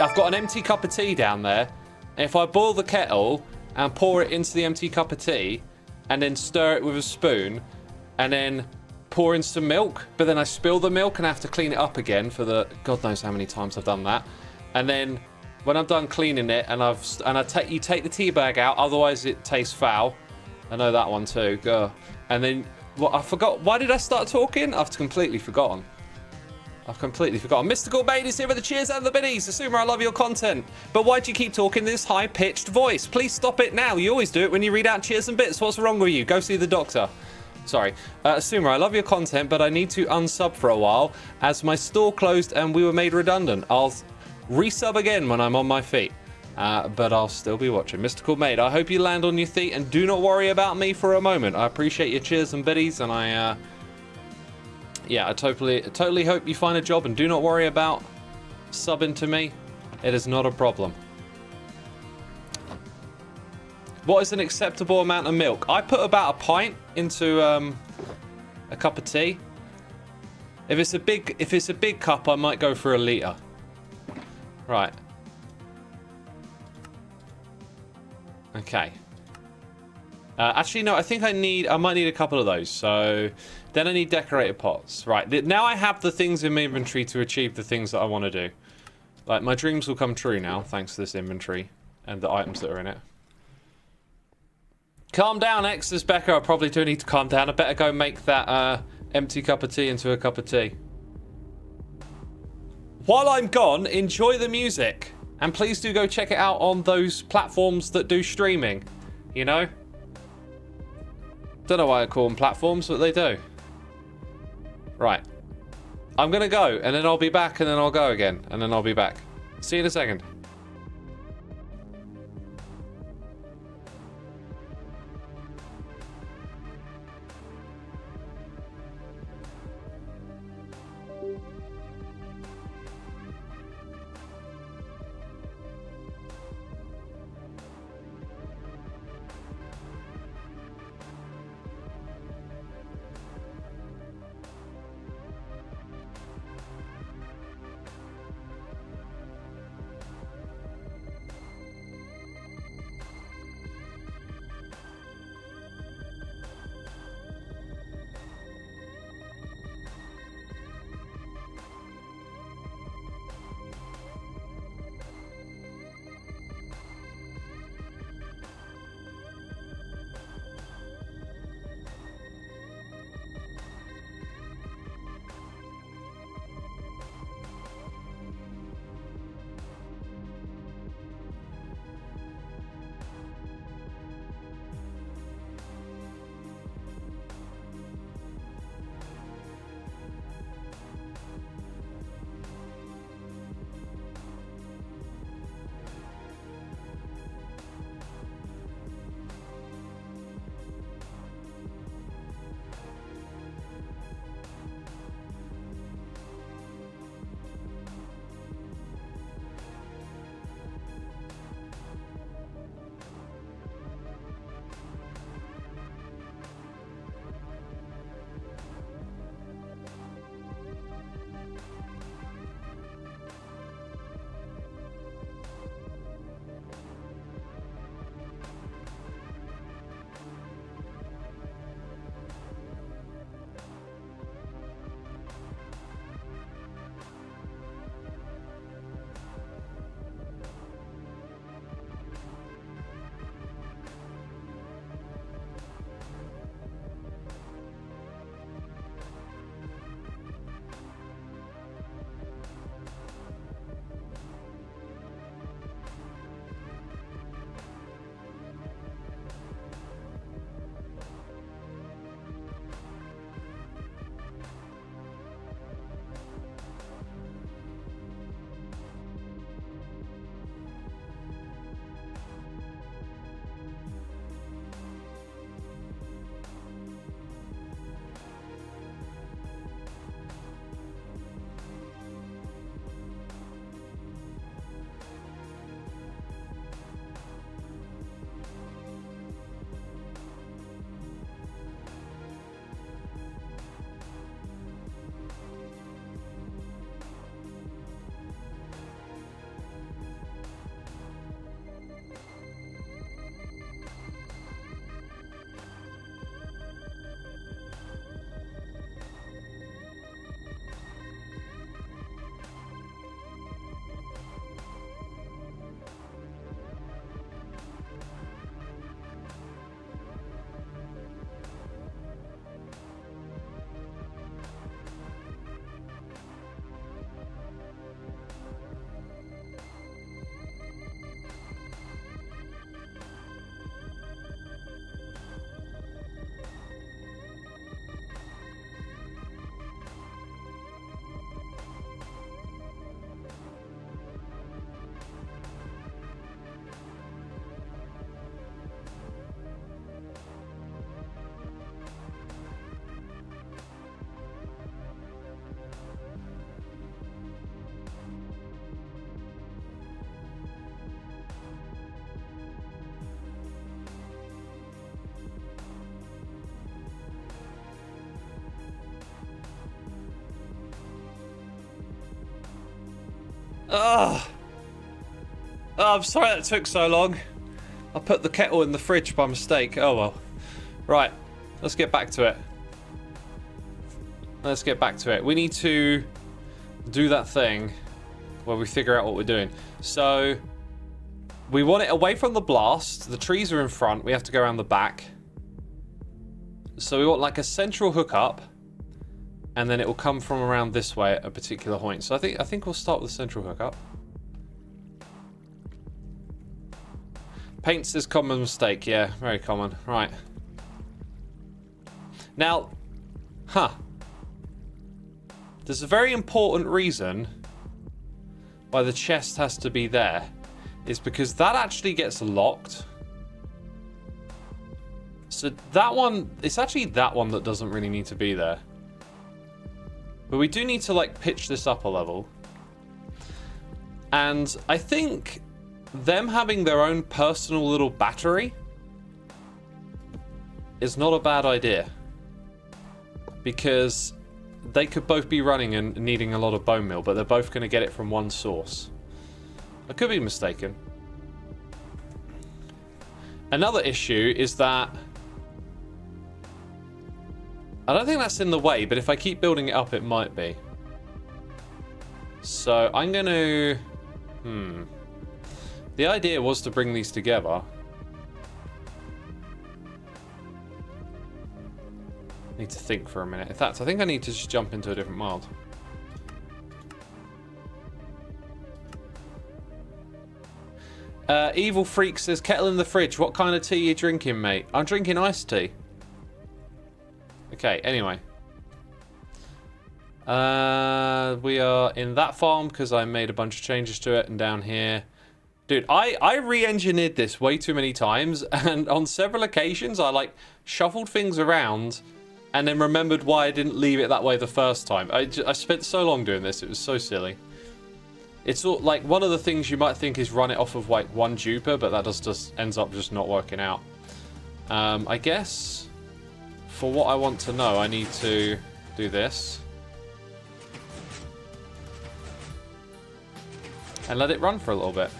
I've got an empty cup of tea down there. And if I boil the kettle and pour it into the empty cup of tea and then stir it with a spoon and then pour in some milk, but then I spill the milk and I have to clean it up again for the God knows how many times I've done that. And then when I'm done cleaning it and you take the tea bag out, otherwise it tastes foul. I know that one too. And then I forgot. Why did I start talking? I've completely forgotten. Mystical Maid is here with the cheers and the biddies. Xisuma, I love your content. But why do you keep talking in this high-pitched voice? Please stop it now. You always do it when you read out cheers and bits. What's wrong with you? Go see the doctor. Sorry. Xisuma, I love your content, but I need to unsub for a while as my store closed and we were made redundant. I'll resub again when I'm on my feet. but I'll still be watching. Mystical Maid, I hope you land on your feet and do not worry about me for a moment. I appreciate your cheers and biddies, and I totally hope you find a job and do not worry about subbing to me. It is not a problem. What is an acceptable amount of milk? I put about a pint into a cup of tea. If it's a big cup, I might go for a litre. Right. Okay. Actually, no, I think I might need a couple of those. So then I need decorated pots. Right. Now I have the things in my inventory to achieve the things that I want to do. Like, my dreams will come true now, thanks to this inventory and the items that are in it. Calm down, X's Becca. I probably do need to calm down. I better go make that empty cup of tea into a cup of tea. While I'm gone, enjoy the music. And please do go check it out on those platforms that do streaming. You know? Don't know why I call them platforms, but they do. Right. I'm gonna go, and then I'll be back, and then I'll go again, and then I'll be back. See you in a second. Ugh. Oh, I'm sorry that took so long. I put the kettle in the fridge by mistake. Oh well. Right, let's get back to it. Let's get back to it. We need to do that thing where we figure out what we're doing. So, we want it away from the blast. The trees are in front. We have to go around the back. So we want like a central hookup, and then it will come from around this way at a particular point. So I think we'll start with the central hookup. Paints is common mistake. Yeah, very common. Right. Now, there's a very important reason why the chest has to be there. Is because that actually gets locked. So that one, it's actually that one that doesn't really need to be there. But we do need to like pitch this up a level. And I think them having their own personal little battery is not a bad idea. Because they could both be running and needing a lot of bone meal, but they're both going to get it from one source. I could be mistaken. Another issue is that I don't think that's in the way, but if I keep building it up, it might be. So I'm going to... The idea was to bring these together. Need to think for a minute. In fact, I think I need to just jump into a different world. Evil Freak says, kettle in the fridge. What kind of tea are you drinking, mate? I'm drinking iced tea. Okay, anyway. We are in that farm because I made a bunch of changes to it, and down here. Dude, I re-engineered this way too many times, and on several occasions I like shuffled things around and then remembered why I didn't leave it that way the first time. I spent so long doing this, it was so silly. It's all, like, one of the things you might think is run it off of like one duper, but that just ends up just not working out. I guess for what I want to know, I need to do this and let it run for a little bit.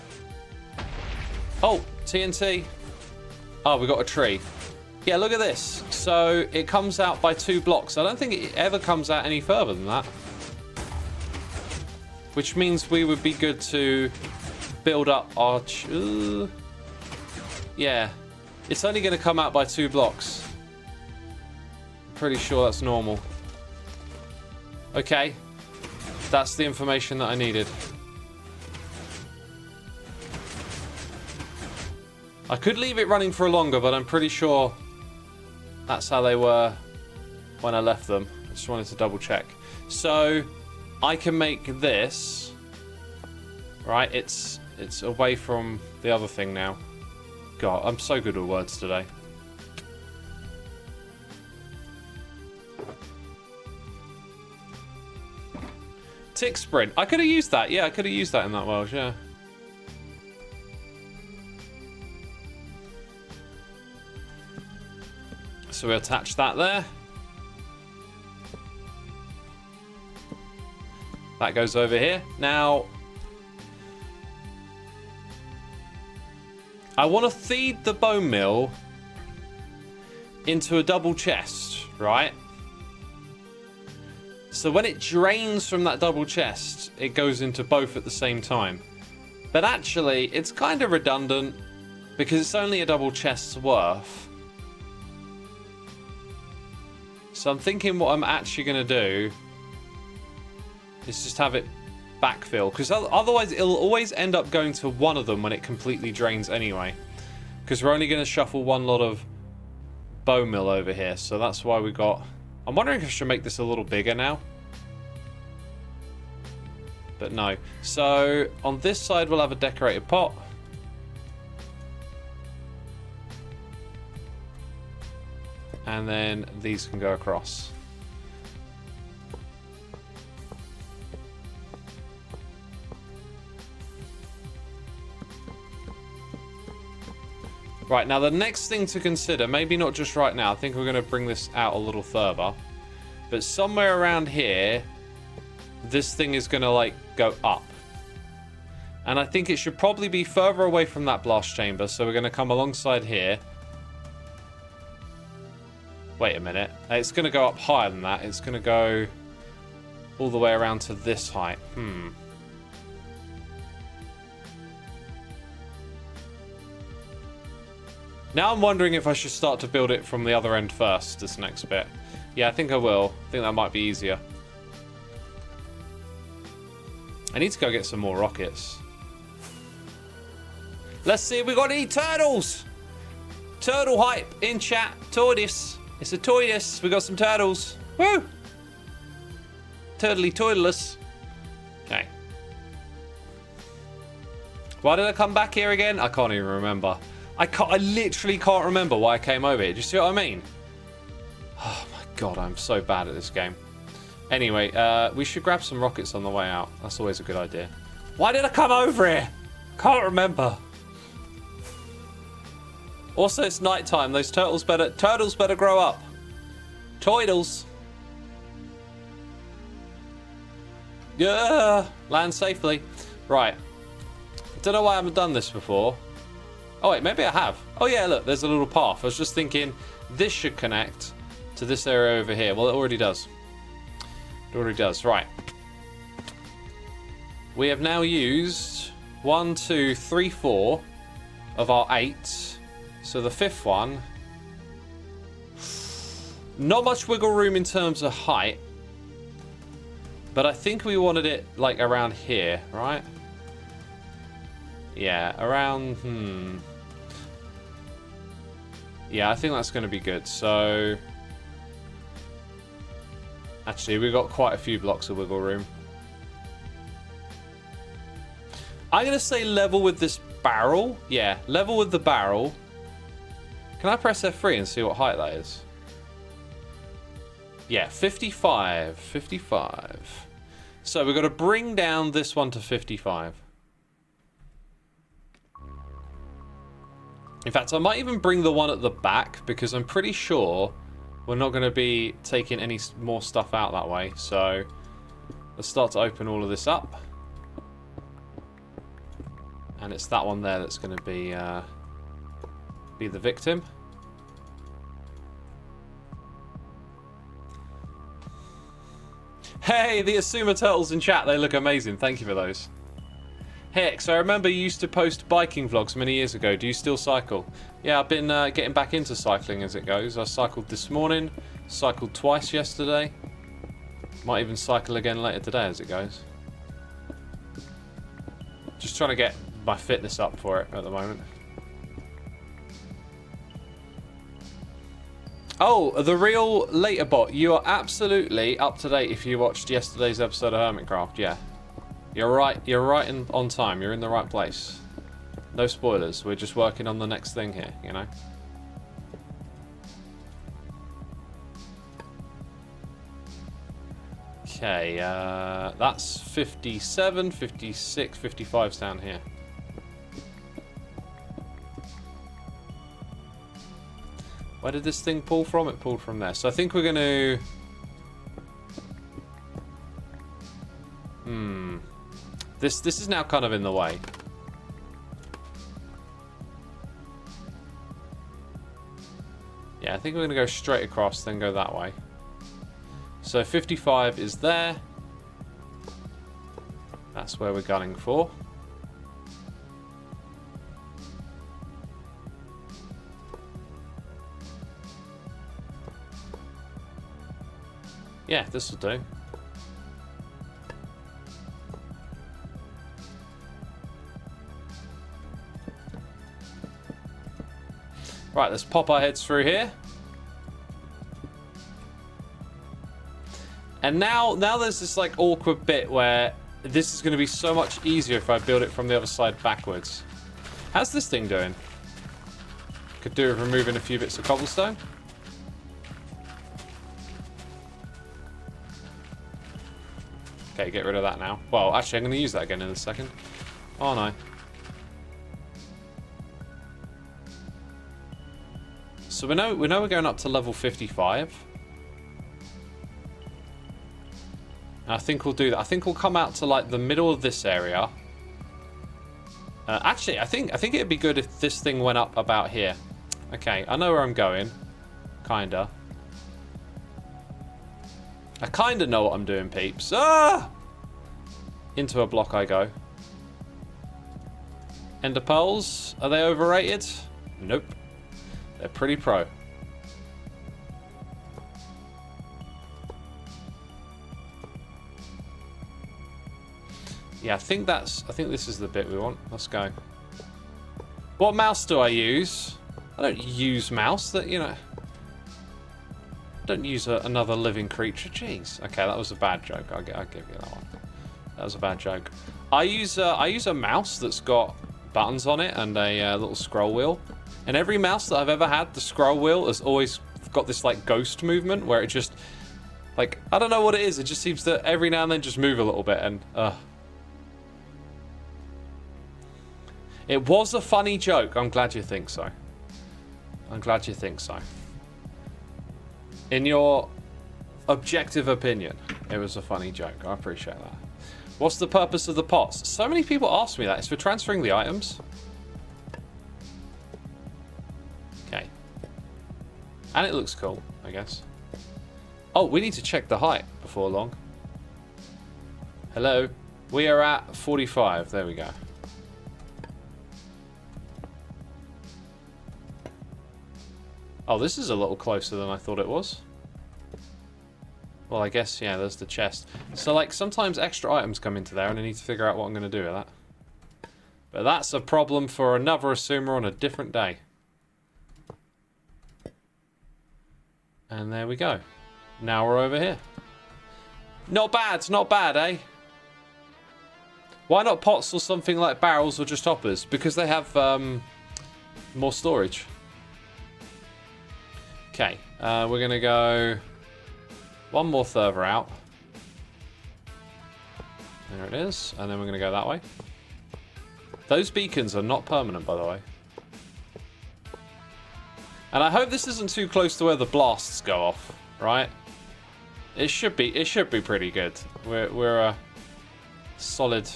Oh, TNT. Oh, we got a tree. Yeah, look at this. So it comes out by 2 blocks. I don't think it ever comes out any further than that. Which means we would be good to build up our... Yeah. It's only going to come out by 2 blocks. I'm pretty sure that's normal. Okay. That's the information that I needed. I could leave it running for longer, but I'm pretty sure that's how they were when I left them. I just wanted to double check. So I can make this, right? It's away from the other thing now. God, I'm so good with words today. Tick sprint. I could have used that. Yeah, I could have used that in that world, yeah. So we attach that there. That goes over here. Now, I want to feed the bone meal into a double chest, right? So when it drains from that double chest, it goes into both at the same time. But actually, it's kind of redundant because it's only a double chest's worth. So I'm thinking what I'm actually going to do is just have it backfill, because otherwise it'll always end up going to one of them when it completely drains anyway, because we're only going to shuffle one lot of bone meal over here. So that's why we got... I'm wondering if I should make this a little bigger now, but no. So on this side we'll have a decorated pot. And then these can go across. Right, now the next thing to consider, maybe not just right now, I think we're going to bring this out a little further, but somewhere around here, this thing is going to like go up. And I think it should probably be further away from that blast chamber. So we're going to come alongside here. Wait a minute. It's going to go up higher than that. It's going to go all the way around to this height. Now I'm wondering if I should start to build it from the other end first, this next bit. Yeah, I think I will. I think that might be easier. I need to go get some more rockets. Let's see if we got any turtles! Turtle hype in chat. Tortoise. It's a tortoise. We got some turtles. Woo! Turtly toitless. Okay. Why did I come back here again? I can't even remember. I literally can't remember why I came over here. Do you see what I mean? Oh my god, I'm so bad at this game. Anyway, we should grab some rockets on the way out. That's always a good idea. Why did I come over here? Can't remember. Also, it's nighttime. Those turtles better grow up. Toidles. Yeah, land safely. Right. Don't know why I haven't done this before. Oh wait, maybe I have. Oh yeah, look, there's a little path. I was just thinking this should connect to this area over here. Well, it already does. It already does. Right. We have now used 1, 2, 3, 4 of our 8. So the 5th one. Not much wiggle room in terms of height. But I think we wanted it like around here, right? Yeah, around, Yeah, I think that's going to be good. So, actually, we've got quite a few blocks of wiggle room. I'm going to say level with this barrel. Yeah, level with the barrel. Can I press F3 and see what height that is? Yeah, 55. 55. So we've got to bring down this one to 55. In fact, I might even bring the one at the back because I'm pretty sure we're not going to be taking any more stuff out that way. So let's start to open all of this up. And it's that one there that's going to be the victim. Hey, the Xisuma turtles in chat. They look amazing. Thank you for those. Hex, I remember you used to post biking vlogs many years ago. Do you still cycle? Yeah, I've been getting back into cycling as it goes. I cycled this morning, cycled twice yesterday. Might even cycle again later today as it goes. Just trying to get my fitness up for it at the moment. Oh, the real later bot. You are absolutely up to date if you watched yesterday's episode of Hermitcraft. Yeah. You're right on time. You're in the right place. No spoilers. We're just working on the next thing here, you know? Okay, that's 57, 56, 55's down here. Where did this thing pull from? It pulled from there. So I think we're going to... This is now kind of in the way. Yeah, I think we're going to go straight across, then go that way. So 55 is there. That's where we're gunning for. Yeah, this will do. Right, let's pop our heads through here. And now there's this like awkward bit where this is going to be so much easier if I build it from the other side backwards. How's this thing doing? Could do with removing a few bits of cobblestone. Okay, get rid of that now. Well, actually, I'm going to use that again in a second. Oh, no. So we know we're going up to level 55. I think we'll do that. I think we'll come out to like the middle of this area. Actually, I think it'd be good if this thing went up about here. Okay, I know where I'm going. Kinda. I kinda know what I'm doing, peeps. Ah! Into a block I go. Ender pearls, are they overrated? Nope. They're pretty pro. Yeah, I think this is the bit we want. Let's go. What mouse do I use? I don't use mouse. That, you know, I don't use another living creature. Jeez. Okay, that was a bad joke. I'll give you that one. That was a bad joke. I use a mouse that's got buttons on it and a little scroll wheel. And every mouse that I've ever had, the scroll wheel has always got this like ghost movement where it just, like, I don't know what it is. It just seems to every now and then just move a little bit and It was a funny joke. I'm glad you think so. I'm glad you think so. In your objective opinion, it was a funny joke. I appreciate that. What's the purpose of the pots? So many people ask me that. It's for transferring the items. Okay. And it looks cool, I guess. Oh, we need to check the height before long. Hello. We are at 45. There we go. Oh, this is a little closer than I thought it was. Well, I guess, yeah, there's the chest. So, like, sometimes extra items come into there and I need to figure out what I'm going to do with that. But that's a problem for another Xisuma on a different day. And there we go. Now we're over here. Not bad, eh? Why not pots or something like barrels or just hoppers? Because they have more storage. Okay, we're going to go one more further out. There it is. And then we're going to go that way. Those beacons are not permanent, by the way. And I hope this isn't too close to where the blasts go off, right? It should be pretty good. We're a solid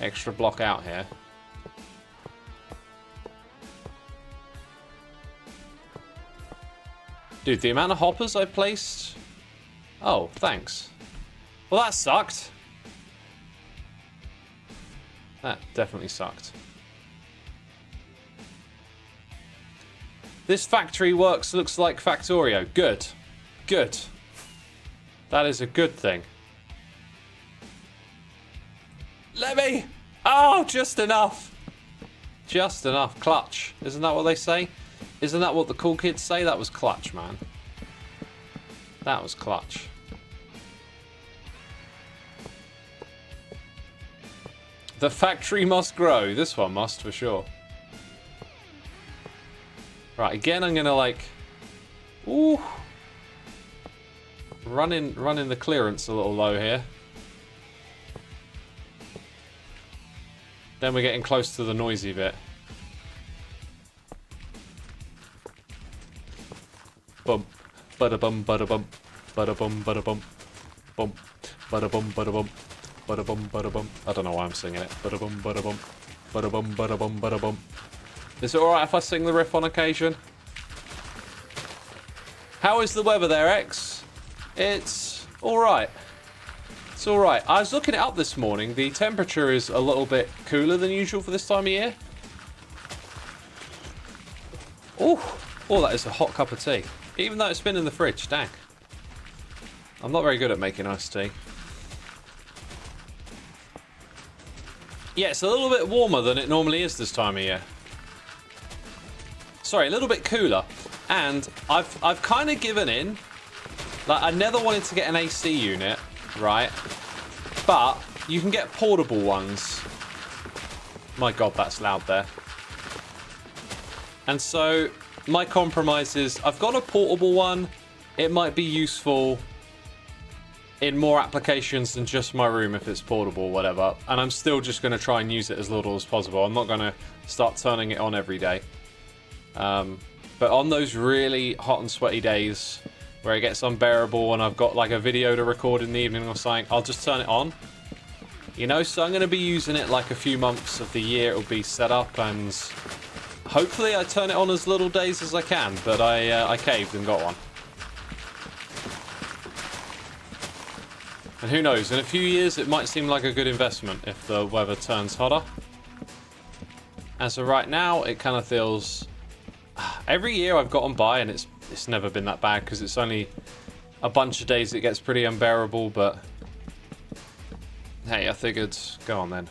extra block out here. Dude, the amount of hoppers I placed... Oh, thanks. Well, that sucked. That definitely sucked. This factory looks like Factorio. Good. Good. That is a good thing. Let me... Oh, just enough. Just enough. Clutch. Isn't that what they say? Isn't that what the cool kids say? That was clutch, man. That was clutch. The factory must grow. This one must, for sure. Right, again, I'm gonna like... Ooh. Running the clearance a little low here. Then we're getting close to the noisy bit. Bum, bada bum, bada bum, bada bum, bada bum, bum, bada bum, bada bum, bada bum, bada bum. I don't know why I'm singing it. Bada bum, bada bum, bada bum, bada bum, bada bum. Is it alright if I sing the riff on occasion? How is the weather there, X? It's alright. It's alright. I was looking it up this morning. The temperature is a little bit cooler than usual for this time of year. Oh, that is a hot cup of tea. Even though it's been in the fridge, dang. I'm not very good at making iced tea. Yeah, it's a little bit warmer than it normally is this time of year. Sorry, a little bit cooler. And I've kind of given in. Like, I never wanted to get an AC unit, right? But you can get portable ones. My God, that's loud there. And so my compromise is I've got a portable one. It might be useful in more applications than just my room if it's portable or whatever. And I'm still just going to try and use it as little as possible. I'm not going to start turning it on every day. But on those really hot and sweaty days where it gets unbearable and I've got like a video to record in the evening or something, I'll just turn it on. You know, so I'm going to be using it like a few months of the year. It'll be set up, and hopefully I turn it on as little days as I can. But I caved and got one. And who knows, in a few years it might seem like a good investment if the weather turns hotter. As of right now, it kind of feels... Every year I've gotten by and it's never been that bad because it's only a bunch of days it gets pretty unbearable, but... Hey, I figured, go on then.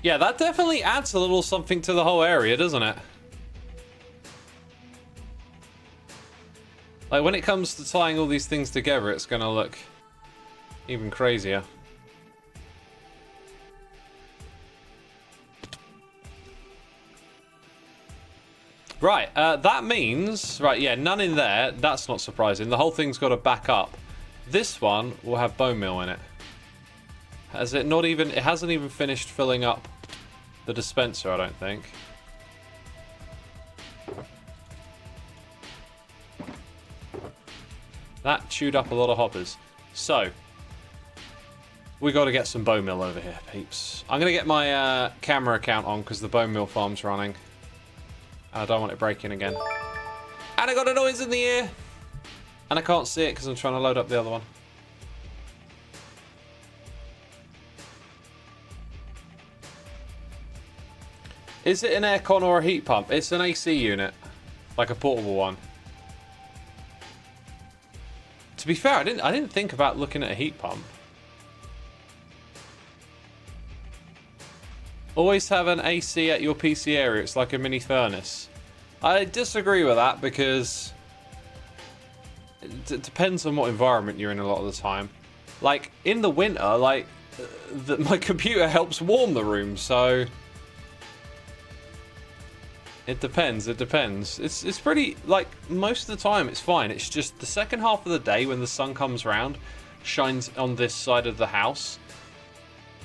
Yeah, that definitely adds a little something to the whole area, doesn't it? Like, when it comes to tying all these things together, it's going to look even crazier. Right, that means... Right, yeah, none in there. That's not surprising. The whole thing's got to back up. This one will have bone meal in it. Has it not even... It hasn't even finished filling up the dispenser, I don't think. That chewed up a lot of hoppers. So, we got to get some bone meal over here, peeps. I'm going to get my camera account on because the bone meal farm's running. I don't want it breaking again. And I got a noise in the ear! And I can't see it because I'm trying to load up the other one. Is it an aircon or a heat pump? It's an AC unit. Like a portable one. To be fair, I didn't think about looking at a heat pump. Always have an AC at your PC area. It's like a mini furnace. I disagree with that because it depends on what environment you're in a lot of the time. Like, in the winter, like, my computer helps warm the room, so... It depends, it depends. It's pretty, like, most of the time it's fine. It's just the second half of the day when the sun comes round, shines on this side of the house.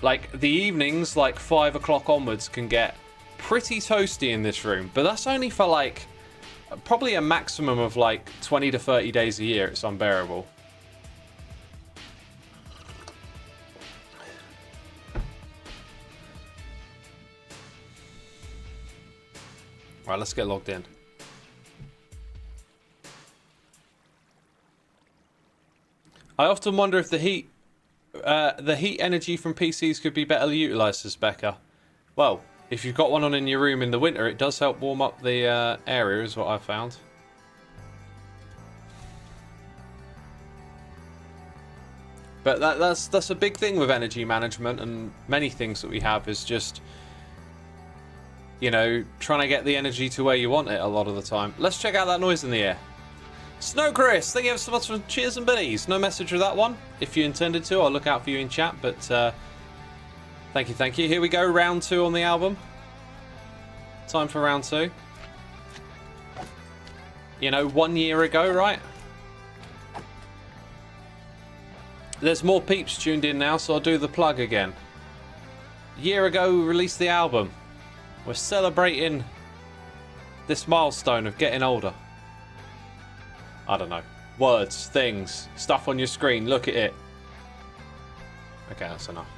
Like, the evenings, like 5 o'clock onwards, can get pretty toasty in this room. But that's only for, like, probably a maximum of, like, 20 to 30 days a year. It's unbearable. Right, let's get logged in. I often wonder if the heat energy from PCs could be better utilised, says Becca. Well, if you've got one on in your room in the winter, it does help warm up the area, is what I've found. But that's a big thing with energy management, and many things that we have is just... You know, trying to get the energy to where you want it a lot of the time. Let's check out that noise in the air. Snow Chris, thank you so much for cheers and biddies. No message with that one. If you intended to, I'll look out for you in chat. But thank you, thank you. Here we go, round 2 on the album. Time for round 2. You know, 1 year ago, right? There's more peeps tuned in now, so I'll do the plug again. A year ago, we released the album. We're celebrating this milestone of getting older. I don't know. Words, things, stuff on your screen. Look at it. Okay, that's enough.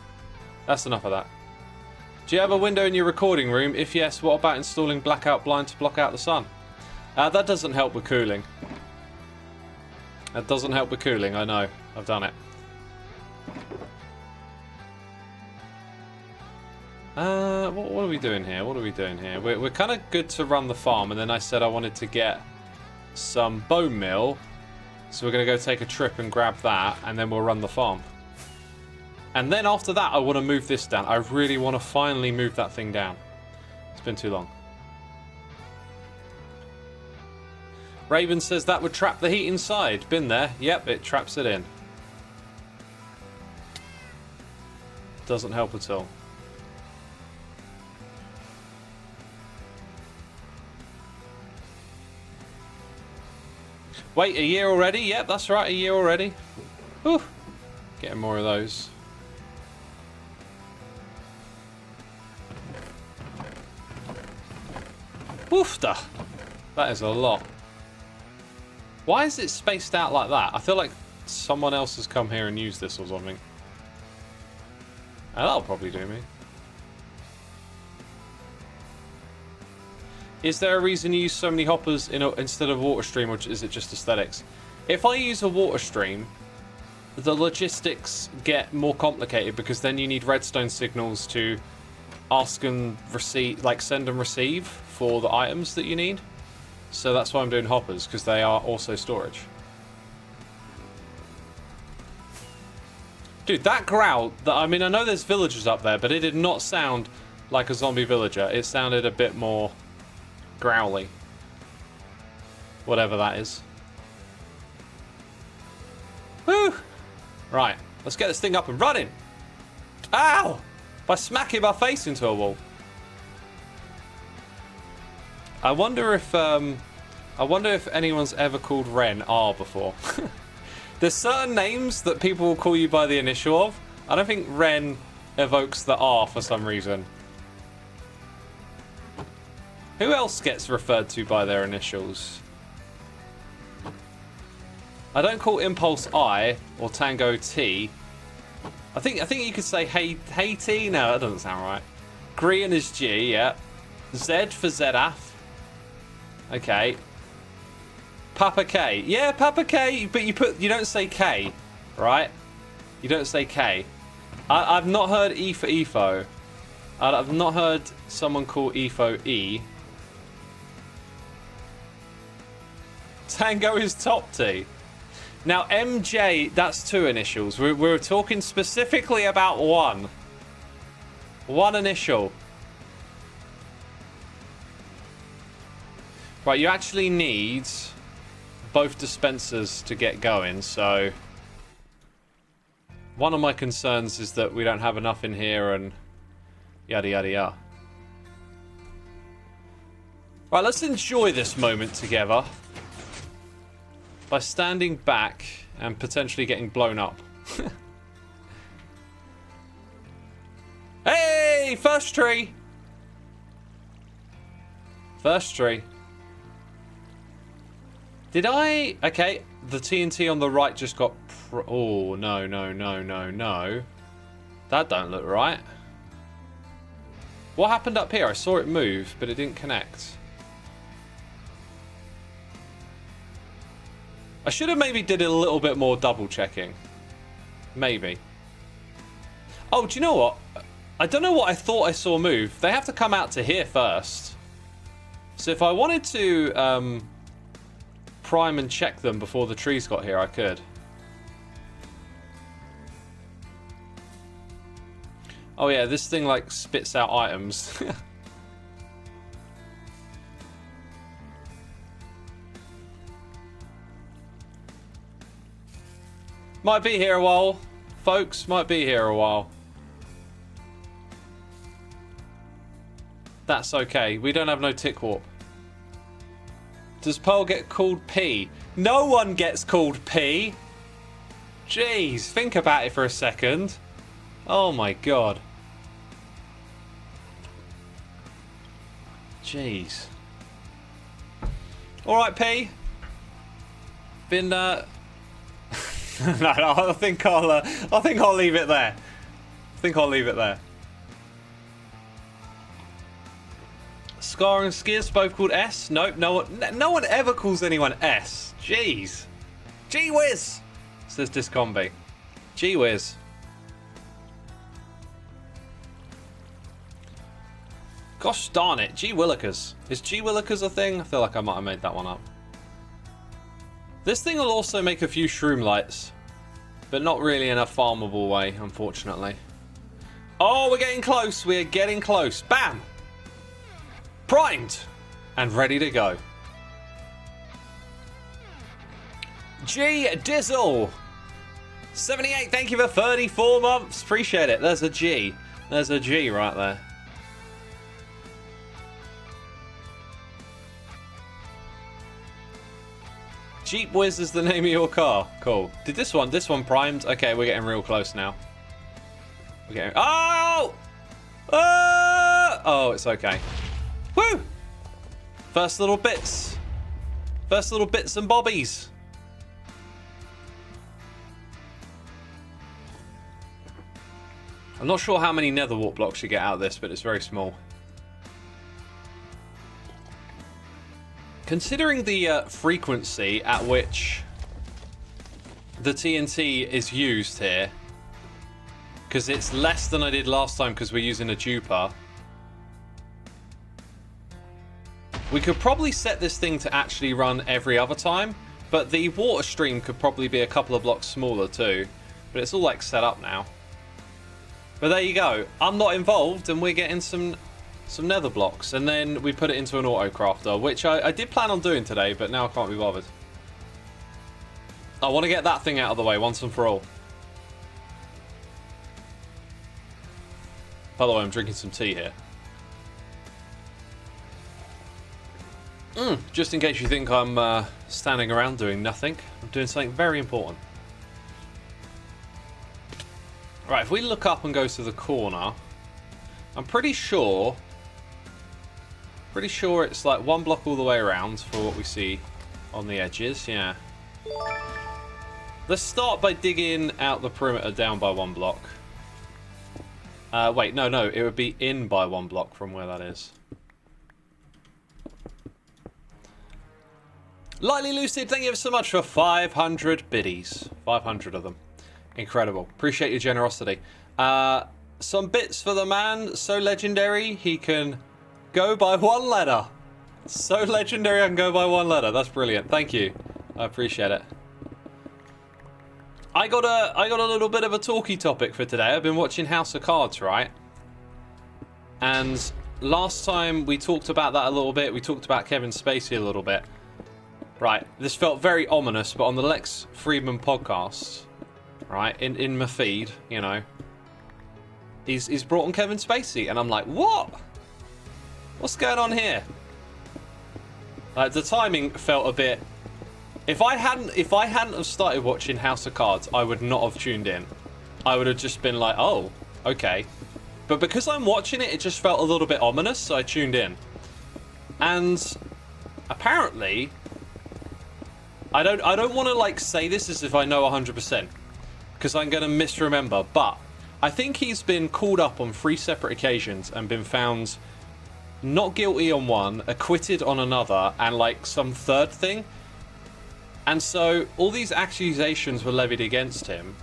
That's enough of that. Do you have a window in your recording room? If yes, what about installing blackout blind to block out the sun? That doesn't help with cooling. That doesn't help with cooling, I know. I've done it. What are we doing here? What are we doing here? We're kind of good to run the farm, and then I said I wanted to get some bone meal, so we're going to go take a trip and grab that, and then we'll run the farm. And then after that, I want to move this down. I really want to finally move that thing down. It's been too long. Raven says that would trap the heat inside. Been there. Yep, it traps it in. Doesn't help at all. Wait, a year already? Yep, that's right, a year already. Whew. Getting more of those. Woofda. That is a lot. Why is it spaced out like that? I feel like someone else has come here and used this or something. That'll probably do me. Is there a reason you use so many hoppers instead of water stream, or is it just aesthetics? If I use a water stream, the logistics get more complicated because then you need redstone signals to ask and receive, like send and receive for the items that you need. So that's why I'm doing hoppers, because they are also storage. Dude, that growl, I mean, I know there's villagers up there, but it did not sound like a zombie villager. It sounded a bit more growly. Whatever that is. Woo! Right, let's get this thing up and running. Ow! By smacking my face into a wall. I wonder if anyone's ever called Ren R before. There's certain names that people will call you by the initial of. I don't think Ren evokes the R for some reason. Who else gets referred to by their initials? I don't call Impulse I or Tango T. I think you could say hey T. No, that doesn't sound right. Green is G, yeah. Z for Zaf. Okay. Papa K. Yeah, Papa K, but you don't say K, right? You don't say K. I've not heard E for Efo. I've not heard someone call Efo E. Tango is top T. Now MJ, that's 2 initials. We're talking specifically about one. One initial. Right, you actually need both dispensers to get going, so one of my concerns is that we don't have enough in here and yada yada yada. Right, let's enjoy this moment together by standing back and potentially getting blown up. Hey, first tree! First tree. Did I... Okay, the TNT on the right just got... Oh, no, no, no, no, no. That don't look right. What happened up here? I saw it move, but it didn't connect. I should have maybe did a little bit more double checking. Maybe. Oh, do you know what? I don't know what I thought I saw move. They have to come out to here first. So if I wanted to... prime and check them before the trees got here, I could. Oh yeah, this thing like spits out items. Might be here a while, folks. Might be here a while. That's okay. We don't have no tick warp. Does Pearl get called P? No one gets called P. Jeez, think about it for a second. Oh my god. Jeez. All right, P. Been no, I think I'll leave it there. I think I'll leave it there. Scar and Skiz both called S. Nope, no one ever calls anyone S. Jeez. Gee whiz, says Discombi. Gee whiz. Gosh darn it, Gee Willikers. Is Gee Willikers a thing? I feel like I might have made that one up. This thing will also make a few shroom lights, but not really in a farmable way, unfortunately. Oh, we're getting close. We're getting close. Bam! Primed and ready to go. G Dizzle 78, thank you for 34 months. Appreciate it. There's a G. There's a G right there. Jeep Whiz is the name of your car. Cool. Did this one primed? Okay, we're getting real close now. We're getting... Oh! Oh, it's okay. Woo! First little bits. First little bits and bobbies. I'm not sure how many nether wart blocks you get out of this, but it's very small. Considering the frequency at which the TNT is used here, because it's less than I did last time because we're using a duper, we could probably set this thing to actually run every other time, but the water stream could probably be a couple of blocks smaller too. But it's all like set up now. But there you go. I'm not involved, and we're getting some nether blocks, and then we put it into an auto crafter, which I did plan on doing today, but now I can't be bothered. I want to get that thing out of the way once and for all. By the way, I'm drinking some tea here. Just in case you think I'm standing around doing nothing, I'm doing something very important. Right, if we look up and go to the corner, I'm pretty sure it's like one block all the way around for what we see on the edges, yeah. Let's start by digging out the perimeter down by one block. Wait, no, it would be in by one block from where that is. Lightly Lucid, thank you so much for 500 biddies. 500 of them. Incredible. Appreciate your generosity. Some bits for the man. So legendary, he can go by one letter. So legendary, I can go by one letter. That's brilliant. Thank you. I appreciate it. I got a little bit of a talky topic for today. I've been watching House of Cards, right? And last time we talked about that a little bit. We talked about Kevin Spacey a little bit. Right. This felt very ominous, but on the Lex Friedman podcast, right, in my feed, you know, he's brought on Kevin Spacey, and I'm like, what? What's going on here? Like, the timing felt a bit. If I hadn't have started watching House of Cards, I would not have tuned in. I would have just been like, oh, okay. But because I'm watching it, it just felt a little bit ominous, so I tuned in. And apparently, I don't want to like say this as if I know 100%, because I'm going to misremember, but I think he's been called up on 3 separate occasions and been found not guilty on one, acquitted on another, and like some third thing. And so all these accusations were levied against him,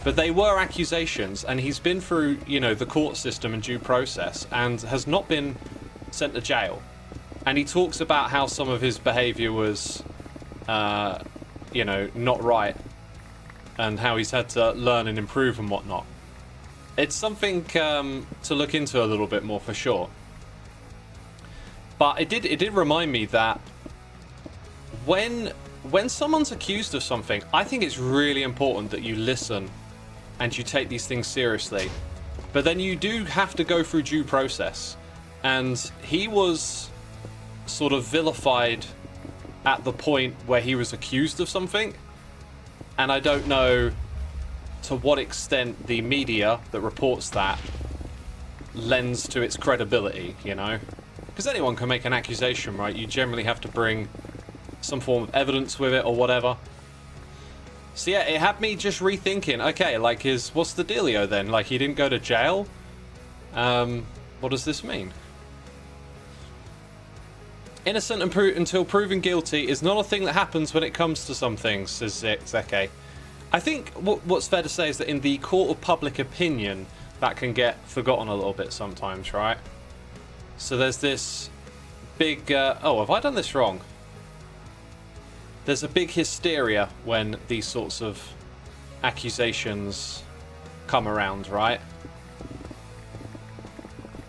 but they were accusations, and he's been through, you know, the court system and due process and has not been sent to jail. And he talks about how some of his behavior was, you know, not right, and how he's had to learn and improve and whatnot. It's something to look into a little bit more for sure. But it did remind me that when someone's accused of something, I think it's really important that you listen and you take these things seriously. But then you do have to go through due process. And he was sort of vilified at the point where he was accused of something. And I don't know to what extent the media that reports that lends to its credibility, you know? Because anyone can make an accusation, right? You generally have to bring some form of evidence with it or whatever. So yeah, it had me just rethinking, okay, like, what's the dealio then? Like, he didn't go to jail? What does this mean? Innocent until proven guilty is not a thing that happens when it comes to some things, says Zeke. I think what's fair to say is that in the court of public opinion, that can get forgotten a little bit sometimes, right? So there's this big... oh, have I done this wrong? There's a big hysteria when these sorts of accusations come around, right?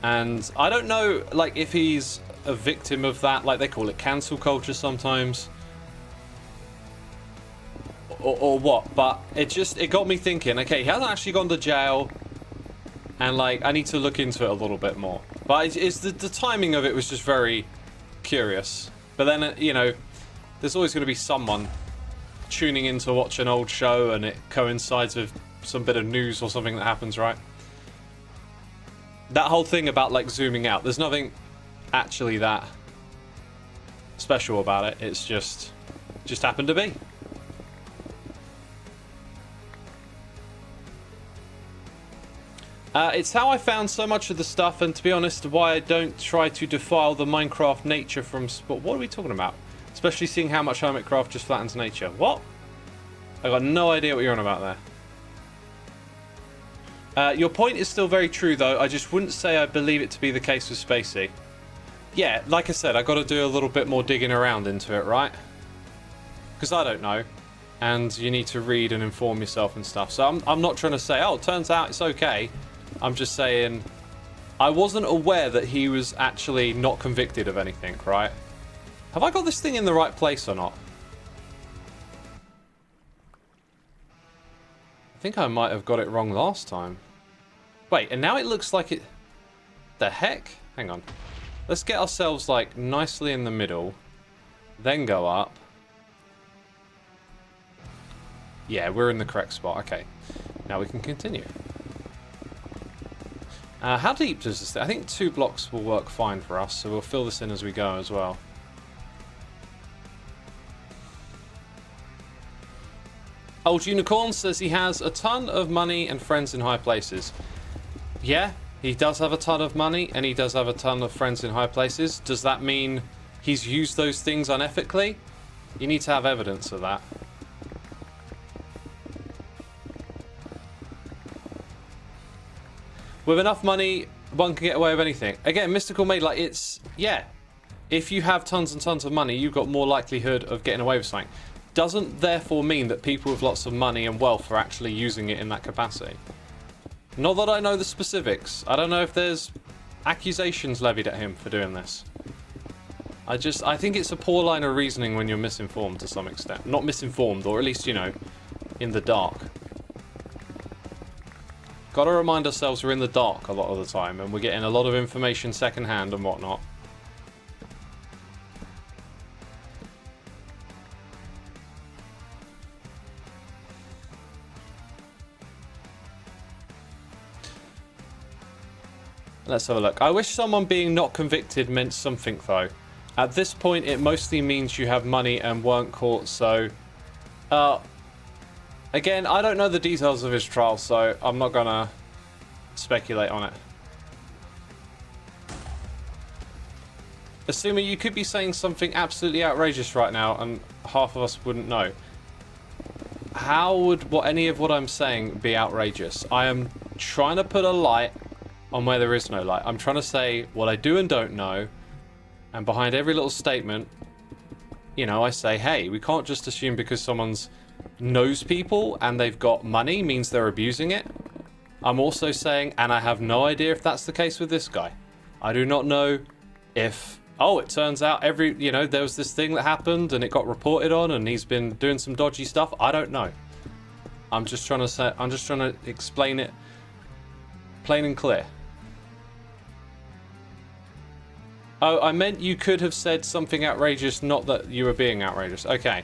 And I don't know, like, if he's a victim of that, like they call it cancel culture sometimes, or what, but it got me thinking, okay, he hasn't actually gone to jail, and like, I need to look into it a little bit more. But it's the timing of it was just very curious. But then, you know, there's always going to be someone tuning in to watch an old show and it coincides with some bit of news or something that happens, right? That whole thing about like zooming out, there's nothing actually that special about it. It's just happened to be. It's how I found so much of the stuff, and to be honest, why I don't try to defile the Minecraft nature from... What are we talking about? Especially seeing how much Hermitcraft just flattens nature. What? I got no idea what you're on about there. Your point is still very true, though. I just wouldn't say I believe it to be the case with Spacey. Yeah, like I said, I got to do a little bit more digging around into it, right? Because I don't know. And you need to read and inform yourself and stuff. So I'm not trying to say, oh, it turns out it's okay. I'm just saying I wasn't aware that he was actually not convicted of anything, right? Have I got this thing in the right place or not? I think I might have got it wrong last time. Wait, and now it looks like it... The heck? Hang on. Let's get ourselves, like, nicely in the middle. Then go up. Yeah, we're in the correct spot. Okay. Now we can continue. How deep does this... I think 2 blocks will work fine for us, so we'll fill this in as we go as well. Old Unicorn says he has a ton of money and friends in high places. Yeah, he does have a ton of money and he does have a ton of friends in high places. Does that mean he's used those things unethically? You need to have evidence of that. With enough money, one can get away with anything. Again, Mystical Maid, like, it's... Yeah. If you have tons and tons of money, you've got more likelihood of getting away with something. Doesn't therefore mean that people with lots of money and wealth are actually using it in that capacity. Not that I know the specifics. I don't know if there's accusations levied at him for doing this. I think it's a poor line of reasoning when you're misinformed to some extent. Not misinformed, or at least, you know, in the dark. Gotta remind ourselves we're in the dark a lot of the time, and we're getting a lot of information secondhand and whatnot. Let's have a look. I wish someone being not convicted meant something, though. At this point, it mostly means you have money and weren't caught, so... Again, I don't know the details of his trial, so I'm not gonna speculate on it. Assuming you could be saying something absolutely outrageous right now, and half of us wouldn't know. How would any of what I'm saying be outrageous? I am trying to put a light on where there is no light. I'm trying to say what I do and don't know, and behind every little statement, you know, I say, hey, we can't just assume because someone's knows people and they've got money means they're abusing it. I'm also saying, and I have no idea if that's the case with this guy. I do not know if, oh, it turns out you know, there was this thing that happened and it got reported on and he's been doing some dodgy stuff. I don't know. I'm just trying to explain it plain and clear. Oh, I meant you could have said something outrageous, not that you were being outrageous. Okay.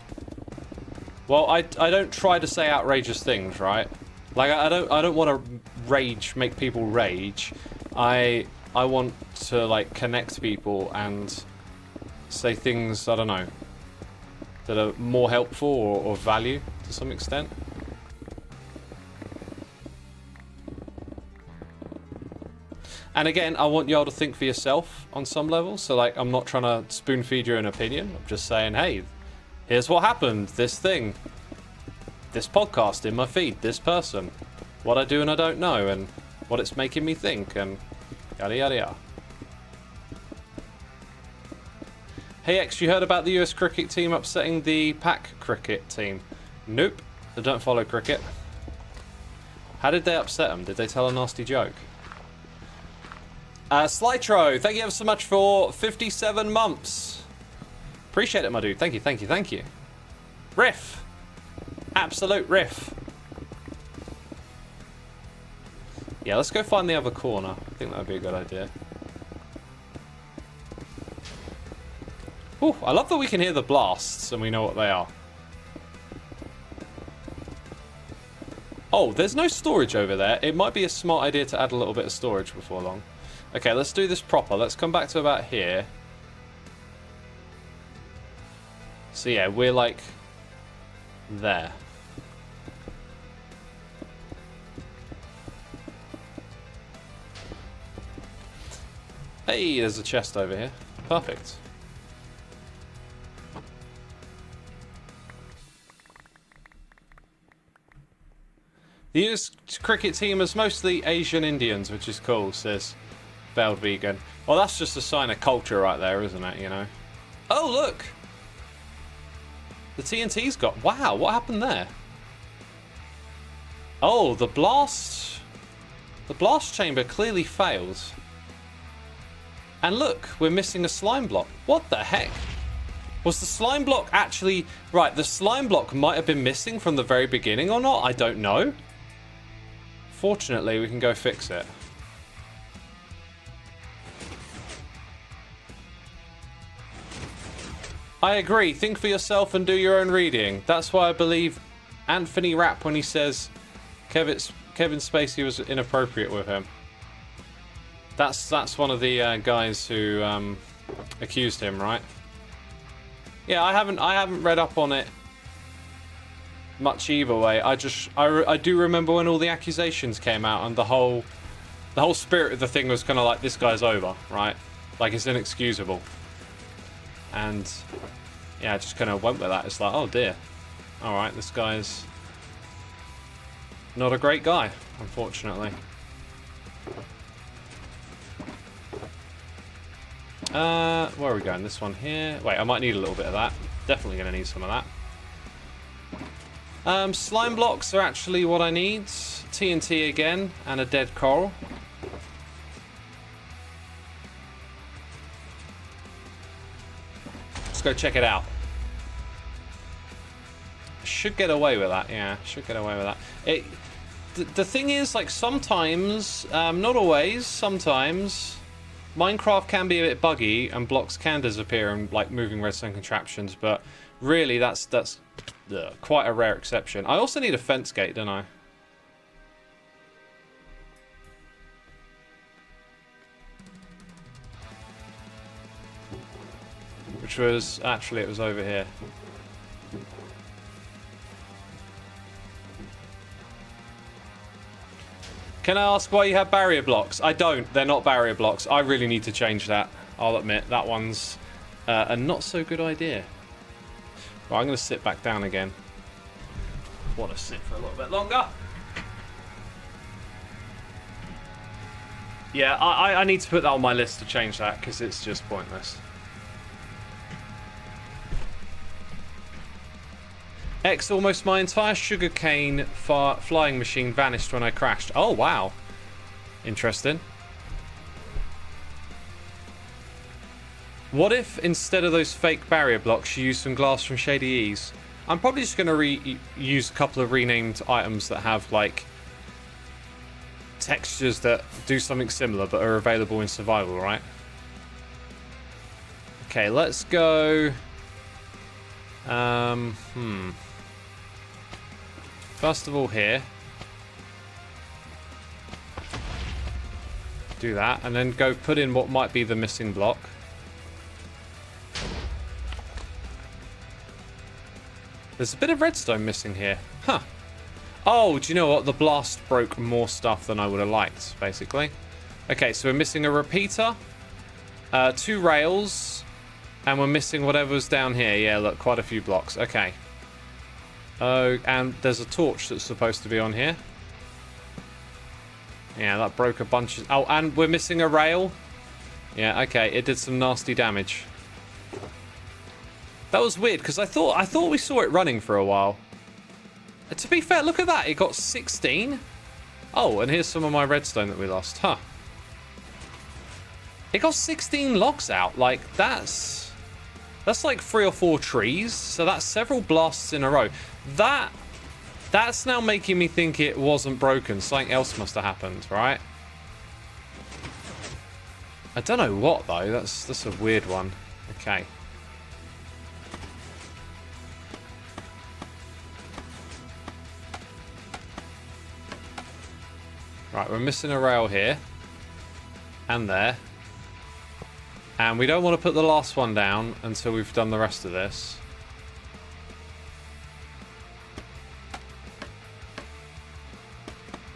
Well, I don't try to say outrageous things, right? Like, I don't want to make people rage. I want to, like, connect people and say things, I don't know, that are more helpful or of value to some extent. And again, I want y'all to think for yourself on some level. So, like, I'm not trying to spoon feed you an opinion. I'm just saying, hey, here's what happened, this thing, this podcast in my feed, this person, what I do and I don't know, and what it's making me think, and yada yada yada. Hey X, you heard about the US cricket team upsetting the Pac cricket team? Nope, I don't follow cricket. How did they upset them? Did they tell a nasty joke? Slytro, thank you ever so much for 57 months. Appreciate it, my dude. Thank you, thank you, thank you. Riff. Absolute riff. Yeah, let's go find the other corner. I think that would be a good idea. Ooh, I love that we can hear the blasts and we know what they are. Oh, there's no storage over there. It might be a smart idea to add a little bit of storage before long. Okay, let's do this proper. Let's come back to about here. So yeah, we're like there. Hey, there's a chest over here. Perfect. The US cricket team is mostly Asian Indians, which is cool, says Veiled Vegan. Well, that's just a sign of culture right there, isn't it, you know? Oh, look! The TNT's got... Wow, what happened there? Oh, the blast... The blast chamber clearly failed. And look, we're missing a slime block. What the heck? Was the slime block actually... Right, the slime block might have been missing from the very beginning or not? I don't know. Fortunately, we can go fix it. I agree. Think for yourself and do your own reading. That's why I believe Anthony Rapp when he says Kevin Spacey was inappropriate with him. That's one of the guys who accused him, right? Yeah, I haven't read up on it much either way. I do remember when all the accusations came out and the whole spirit of the thing was kind of like, this guy's over, right? Like, it's inexcusable. And yeah, I just kind of went with that. It's like, oh dear. All right, this guy's not a great guy, unfortunately. Where are we going? This one here. Wait, I might need a little bit of that. Definitely going to need some of that. Slime blocks are actually what I need. TNT again, and a dead coral. Let's go check it out. Should get away with that, yeah. Should get away with that. The thing is, like, sometimes, not always, sometimes, Minecraft can be a bit buggy and blocks can disappear in, like, moving redstone contraptions, but really that's quite a rare exception. I also need a fence gate, don't I? Which was, actually, it was over here. Can I ask why you have barrier blocks? I don't. They're not barrier blocks. I really need to change that. I'll admit, that one's a not so good idea. Right, I'm going to sit back down again. Want to sit for a little bit longer. Yeah, I need to put that on my list to change that because it's just pointless. Almost my entire sugarcane flying machine vanished when I crashed. Oh, wow. Interesting. What if, instead of those fake barrier blocks, you use some glass from Shady Ease? I'm probably just going to use a couple of renamed items that have, like, textures that do something similar but are available in survival, right? Okay, let's go... First of all here. Do that, and then go put in what might be the missing block. There's a bit of redstone missing here. Huh. Oh, do you know what? The blast broke more stuff than I would have liked, basically. Okay, so we're missing a repeater, 2 rails, and we're missing whatever's down here. Yeah, look, quite a few blocks. Okay. Oh, and there's a torch that's supposed to be on here. Yeah, that broke a bunch of... Oh, and we're missing a rail. Yeah, okay, it did some nasty damage. That was weird, because I thought we saw it running for a while. To be fair, look at that. It got 16. Oh, and here's some of my redstone that we lost. Huh. It got 16 logs out. Like, that's like 3 or 4 trees. So that's several blasts in a row. That's now making me think it wasn't broken. Something else must have happened, right? I don't know what, though. That's a weird one. Okay. Right, we're missing a rail here. And there. And we don't want to put the last one down until we've done the rest of this.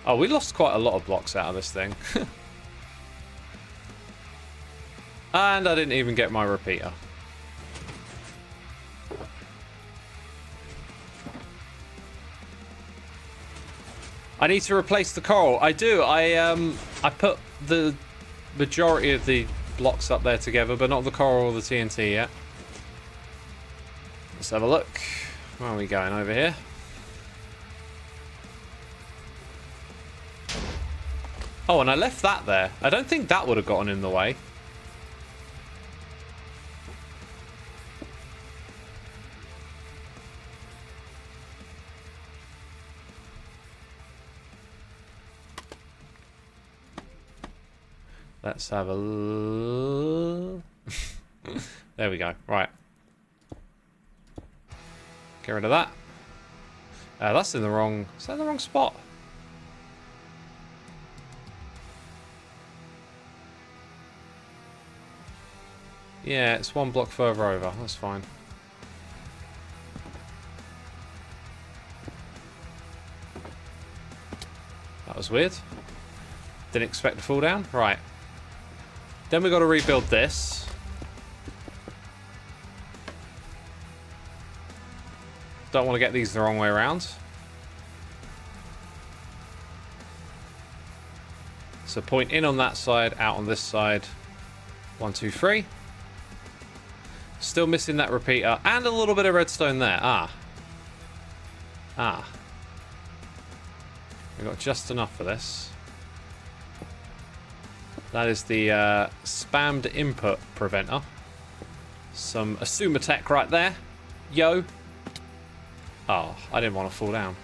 Oh, we lost quite a lot of blocks out of this thing. And I didn't even get my repeater. I need to replace the coral. I do. I put the majority of the blocks up there together, but not the coral or the TNT yet. Let's have a look. Where are we going over here? Oh, and I left that there. I don't think that would have gotten in the way. Let's have a look. There we go. Right. Get rid of that. That's in the wrong... Is that in the wrong spot? Yeah, it's one block further over. That's fine. That was weird. Didn't expect to fall down. Right. Then we've got to rebuild this. Don't want to get these the wrong way around. So point in on that side, out on this side. 1, 2, 3. Still missing that repeater and a little bit of redstone there. We got just enough for this. That is the spammed input preventer. Some Xisuma tech right there. Yo. Oh, I didn't want to fall down.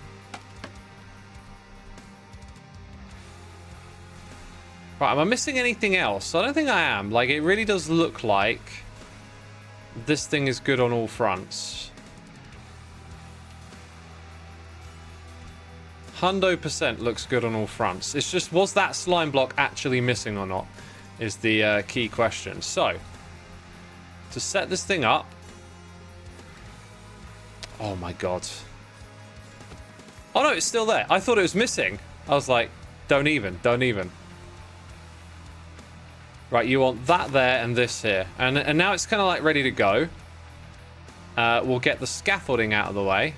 Right, am I missing anything else? I don't think I am. Like, it really does look like this thing is good on all fronts. 100% looks good on all fronts. It's just, was that slime block actually missing or not? Is the key question. So, to set this thing up... Oh my god. Oh no, it's still there. I thought it was missing. I was like, don't even. Right, you want that there and this here. And now it's kind of like ready to go. We'll get the scaffolding out of the way.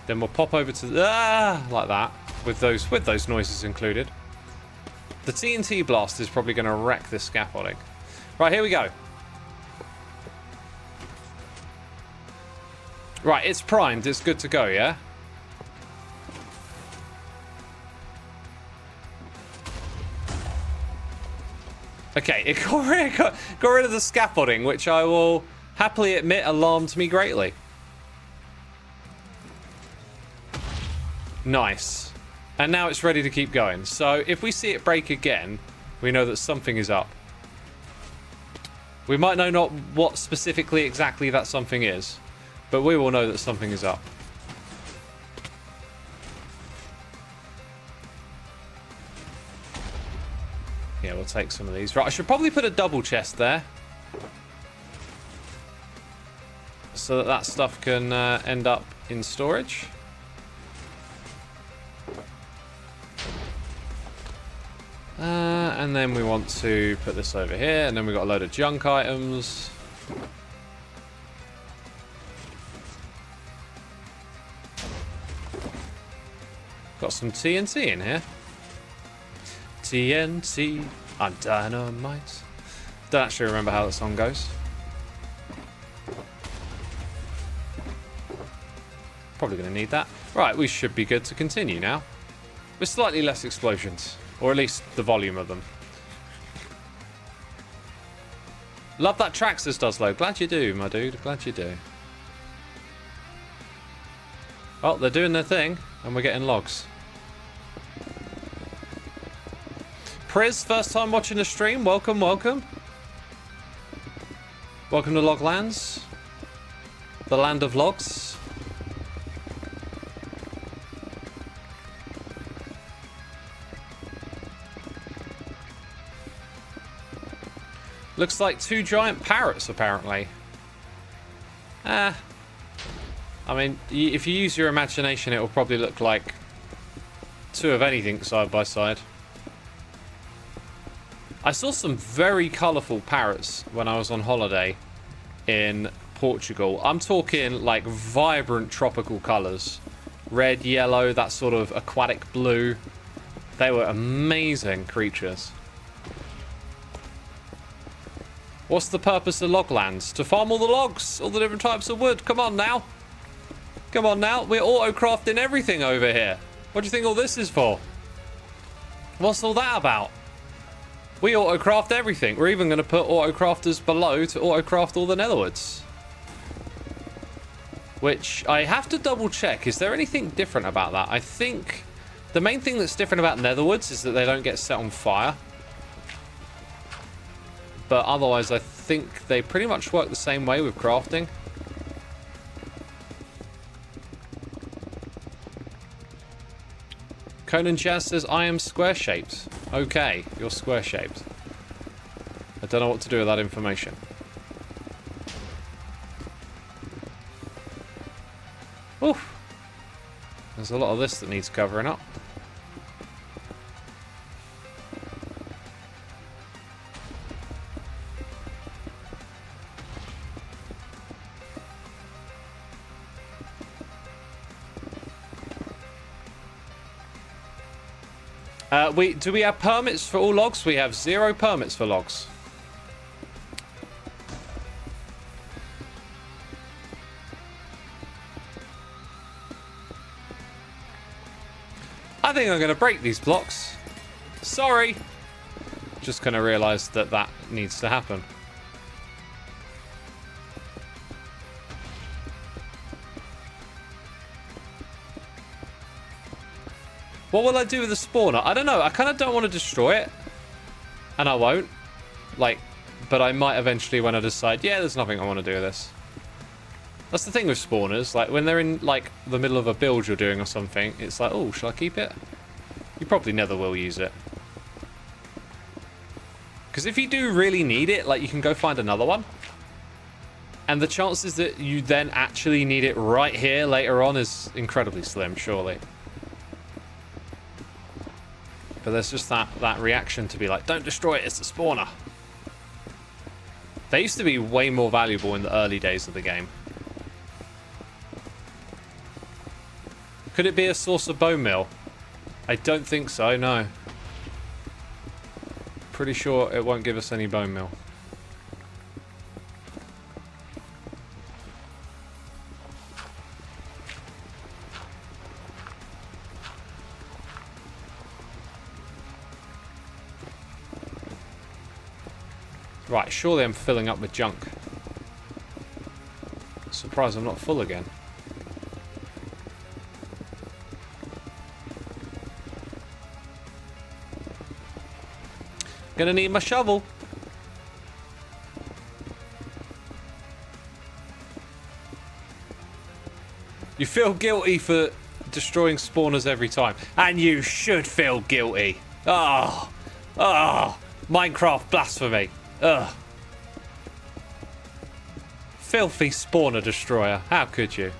Then we'll pop over to like that with those noises included. The TNT blast is probably going to wreck this scaffolding. Right, here we go. Right, it's primed. It's good to go, yeah? Okay, it got rid of the scaffolding, which I will happily admit alarmed me greatly. Nice. And now it's ready to keep going. So if we see it break again, we know that something is up. We might know not what specifically exactly that something is, but we will know that something is up. Yeah, we'll take some of these. Right, I should probably put a double chest there, so that that stuff can end up in storage. And then we want to put this over here, and then we've got a load of junk items. Got some TNT in here. TNT, I'm dynamite. Don't actually remember how the song goes. Probably going to need that. Right, we should be good to continue now. With slightly less explosions. Or at least the volume of them. Love that Traxxas does though. Glad you do, my dude. Glad you do. Oh, they're doing their thing. And we're getting logs. Priz, first time watching the stream. Welcome, welcome. Welcome to Loglands. The land of logs. Looks like 2 giant parrots, apparently. I mean, if you use your imagination, it will probably look like two of anything side by side. I saw some very colourful parrots when I was on holiday in Portugal. I'm talking like vibrant tropical colours. Red, yellow, that sort of aquatic blue. They were amazing creatures. What's the purpose of loglands? To farm all the logs, all the different types of wood. Come on now. Come on now. We're auto-crafting everything over here. What do you think all this is for? What's all that about? We auto-craft everything. We're even going to put auto-crafters below to auto-craft all the netherwoods. Which I have to double check. Is there anything different about that? I think the main thing that's different about netherwoods is that they don't get set on fire. But otherwise, I think they pretty much work the same way with crafting. Conan Jazz says, I am square-shaped. Okay, you're square-shaped. I don't know what to do with that information. Oof. There's a lot of this that needs covering up. Do we have permits for all logs? We have 0 permits for logs. I think I'm going to break these blocks. Sorry. Just going to realise that that needs to happen. What will I do with the spawner? I don't know. I kind of don't want to destroy it. And I won't. Like, but I might eventually when I decide, yeah, there's nothing I want to do with this. That's the thing with spawners. Like, when they're in, like, the middle of a build you're doing or something, it's like, oh, shall I keep it? You probably never will use it. Because if you do really need it, like, you can go find another one. And the chances that you then actually need it right here later on is incredibly slim, surely. But there's just that reaction to be like, don't destroy it, it's the spawner. They used to be way more valuable in the early days of the game. Could it be a source of bone meal? I don't think so, no. Pretty sure it won't give us any bone meal. Right, surely I'm filling up with junk. Surprised I'm not full again. Gonna need my shovel. You feel guilty for destroying spawners every time. And you should feel guilty. Oh, Minecraft blasphemy. Ugh. Filthy spawner destroyer. How could you?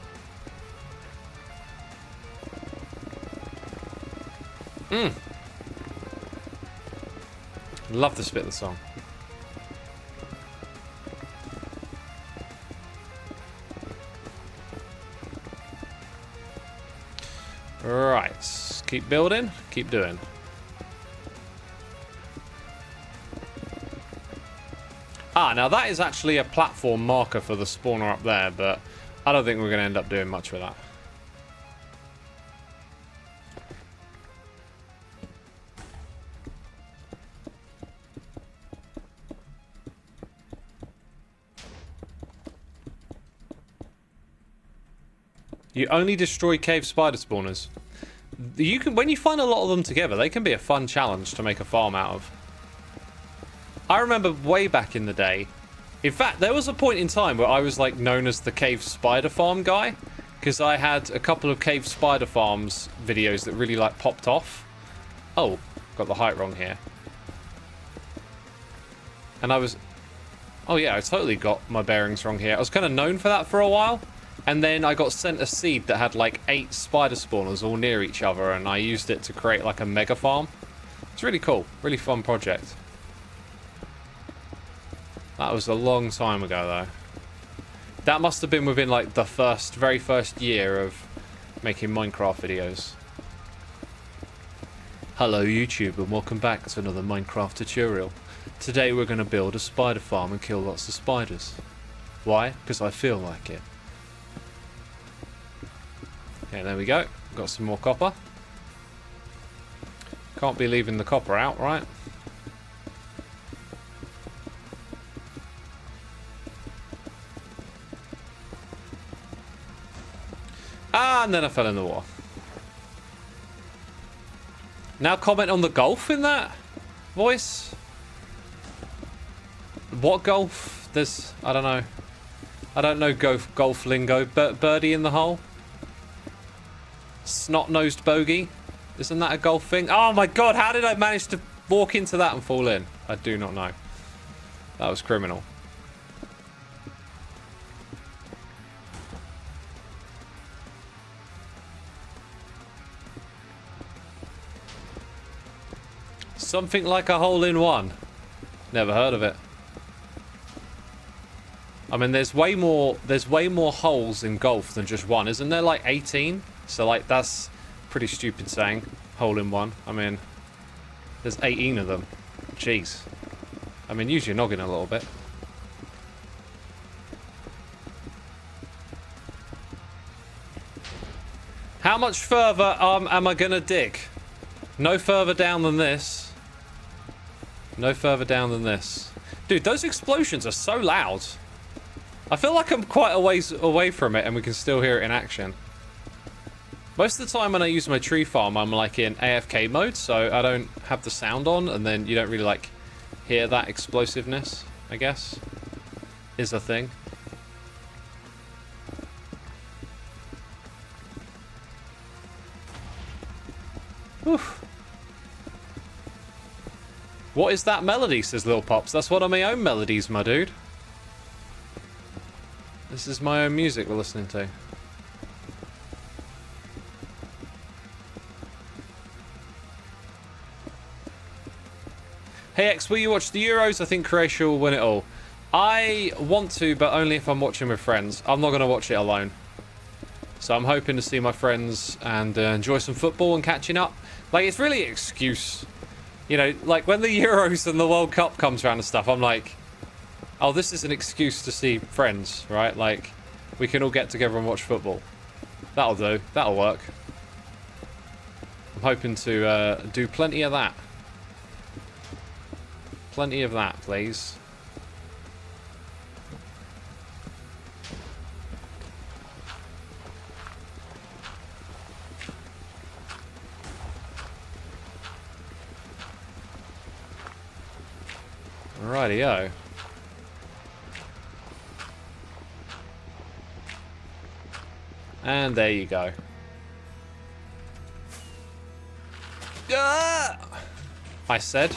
Love this bit of the song. Right. Keep building. Keep doing. Ah, now that is actually a platform marker for the spawner up there, but I don't think we're going to end up doing much with that. You only destroy cave spider spawners. You can, when you find a lot of them together, they can be a fun challenge to make a farm out of. I remember way back in the day. In fact, there was a point in time where I was like known as the cave spider farm guy, because I had a couple of cave spider farms videos that really like popped off. Oh, got the height wrong here. And I was, oh yeah, I totally got my bearings wrong here. I was kind of known for that for a while. And then I got sent a seed that had like 8 spider spawners all near each other, and I used it to create like a mega farm. It's really cool. Really fun project. That was a long time ago, though. That must have been within like the very first year of making Minecraft videos. Hello YouTube, and welcome back to another Minecraft tutorial. Today we're going to build a spider farm and kill lots of spiders. Why? Because I feel like it. Okay, there we go. Got some more copper. Can't be leaving the copper out, right? Ah, and then I fell in the water. Now comment on the golf in that voice. What golf? There's, I don't know. I don't know golf lingo. Birdie in the hole? Snot-nosed bogey? Isn't that a golf thing? Oh my god, how did I manage to walk into that and fall in? I do not know. That was criminal. Something like a hole-in-one. Never heard of it. I mean, there's way more holes in golf than just one. Isn't there like 18? So like that's pretty stupid saying hole-in-one. I mean, there's 18 of them. Jeez. I mean, use your noggin a little bit. How much further am I gonna dig? No further down than this. No further down than this. Dude, those explosions are so loud. I feel like I'm quite a ways away from it and we can still hear it in action. Most of the time when I use my tree farm, I'm like in AFK mode, so I don't have the sound on, and then you don't really like hear that explosiveness, I guess, is a thing. Oof. What is that melody, says Lil Pops. That's one of my own melodies, my dude. This is my own music we're listening to. Hey X, will you watch the Euros? I think Croatia will win it all. I want to, but only if I'm watching with friends. I'm not going to watch it alone. So I'm hoping to see my friends and enjoy some football and catching up. Like, it's really an excuse. You know, like when the Euros and the World Cup comes around and stuff, I'm like, oh, this is an excuse to see friends, right? Like, we can all get together and watch football. That'll do. That'll work. I'm hoping to do plenty of that. Plenty of that, please. Rightio. And there you go. Ah! I said.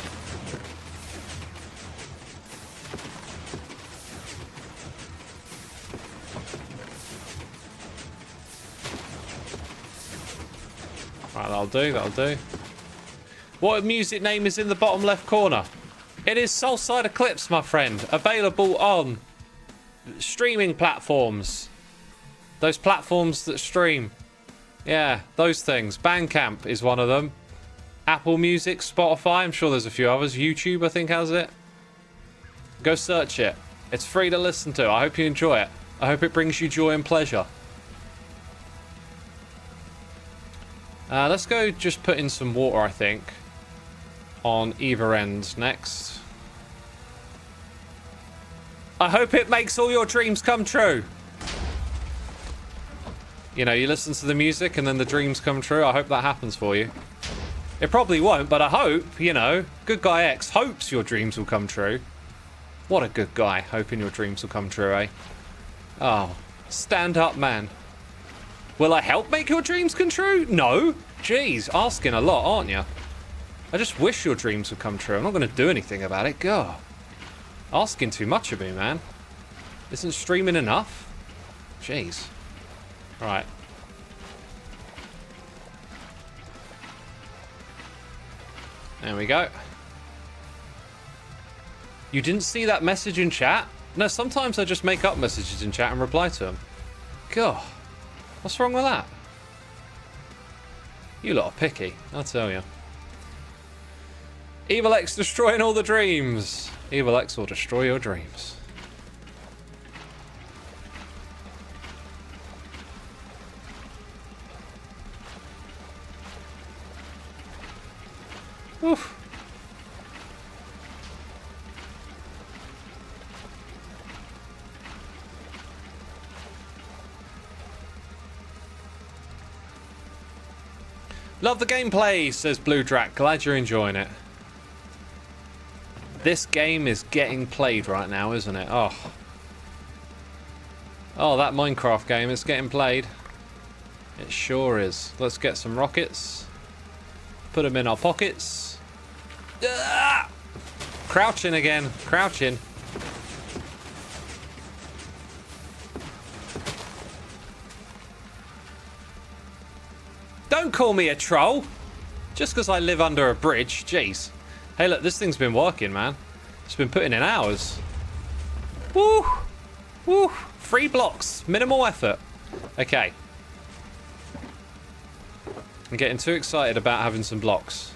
Right, that'll do, that'll do. What music name is in the bottom left corner? It is Soulside Eclipse, my friend. Available on streaming platforms. Those platforms that stream. Yeah, those things. Bandcamp is one of them. Apple Music, Spotify, I'm sure there's a few others. YouTube, I think, has it. Go search it. It's free to listen to. I hope you enjoy it. I hope it brings you joy and pleasure. Let's go just put in some water, I think, on either end next. I hope it makes all your dreams come true. You know, you listen to the music and then the dreams come true. I hope that happens for you. It probably won't, but I hope, you know, Good Guy X hopes your dreams will come true. What a good guy, hoping your dreams will come true, eh? Oh, stand up, man. Will I help make your dreams come true? No. Jeez, asking a lot, aren't you? I just wish your dreams would come true. I'm not going to do anything about it. God. Asking too much of me, man. Isn't streaming enough? Jeez. Right. There we go. You didn't see that message in chat? No, sometimes I just make up messages in chat and reply to them. God, what's wrong with that? You lot are picky, I'll tell you. Evil X destroying all the dreams. Evil X will destroy your dreams. Oof. Love the gameplay, says Blue Drac. Glad you're enjoying it. This game is getting played right now, isn't it? Oh. Oh, that Minecraft game is getting played. It sure is. Let's get some rockets. Put them in our pockets. Ah! Crouching again. Crouching. Don't call me a troll. Just because I live under a bridge. Jeez. Hey, look, this thing's been working, man. It's been putting in hours. Woo! Woo! 3 blocks. Minimal effort. Okay. I'm getting too excited about having some blocks.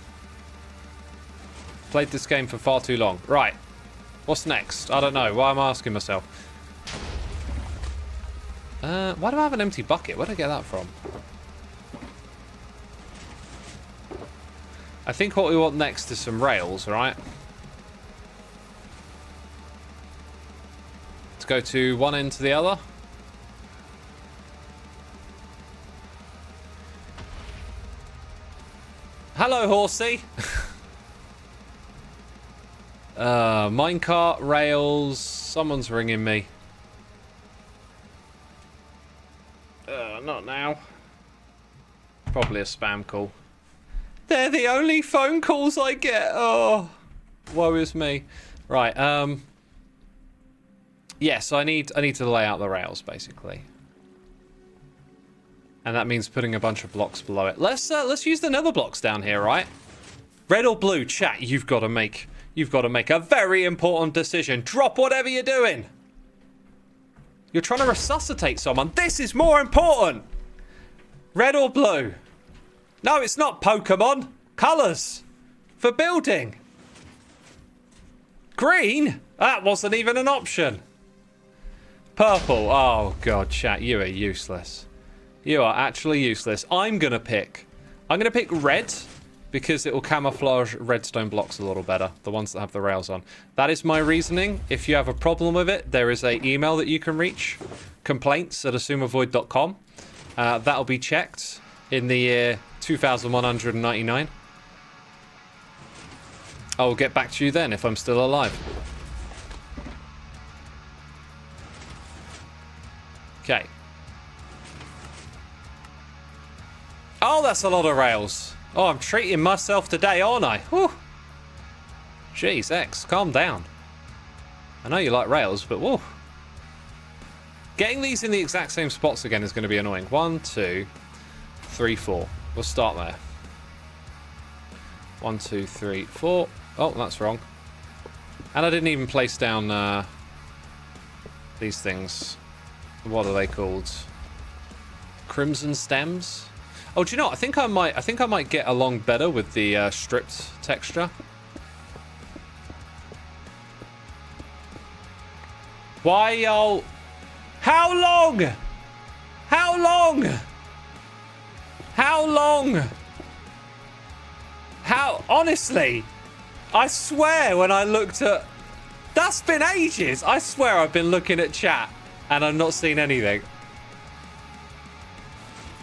Played this game for far too long. Right. What's next? I don't know. Why am I asking myself? Why do I have an empty bucket? Where did I get that from? I think what we want next is some rails, right? Let's go to one end to the other. Hello, horsey. Minecart, rails. Someone's ringing me. Not now. Probably a spam call. They're the only phone calls I get. Oh, woe is me. Right. Yeah, so I need to lay out the rails basically, and that means putting a bunch of blocks below it. Let's use the nether blocks down here, right? Red or blue, chat. You've got to make a very important decision. Drop whatever you're doing. You're trying to resuscitate someone. This is more important. Red or blue? No, it's not Pokemon. Colors. For building. Green? That wasn't even an option. Purple. Oh, God, chat. You are useless. You are actually useless. I'm going to pick red because it will camouflage redstone blocks a little better. The ones that have the rails on. That is my reasoning. If you have a problem with it, there is an email that you can reach. complaints@xisumavoid.com. That'll be checked in the year 2199. I will get back to you then if I'm still alive. Okay. Oh, that's a lot of rails. Oh, I'm treating myself today, aren't I? Whew. Jeez, X, calm down. I know you like rails, but whoa. Getting these in the exact same spots again is going to be annoying. 1, 2, 3, 4. We'll start there. 1, 2, 3, 4. Oh, that's wrong. And I didn't even place down these things. What are they called? Crimson stems? Oh, do you know what? I think I might get along better with the stripped texture. Why, y'all? How long? How long? How long? How? Honestly, I swear when I looked at... That's been ages. I swear I've been looking at chat and I've not seen anything.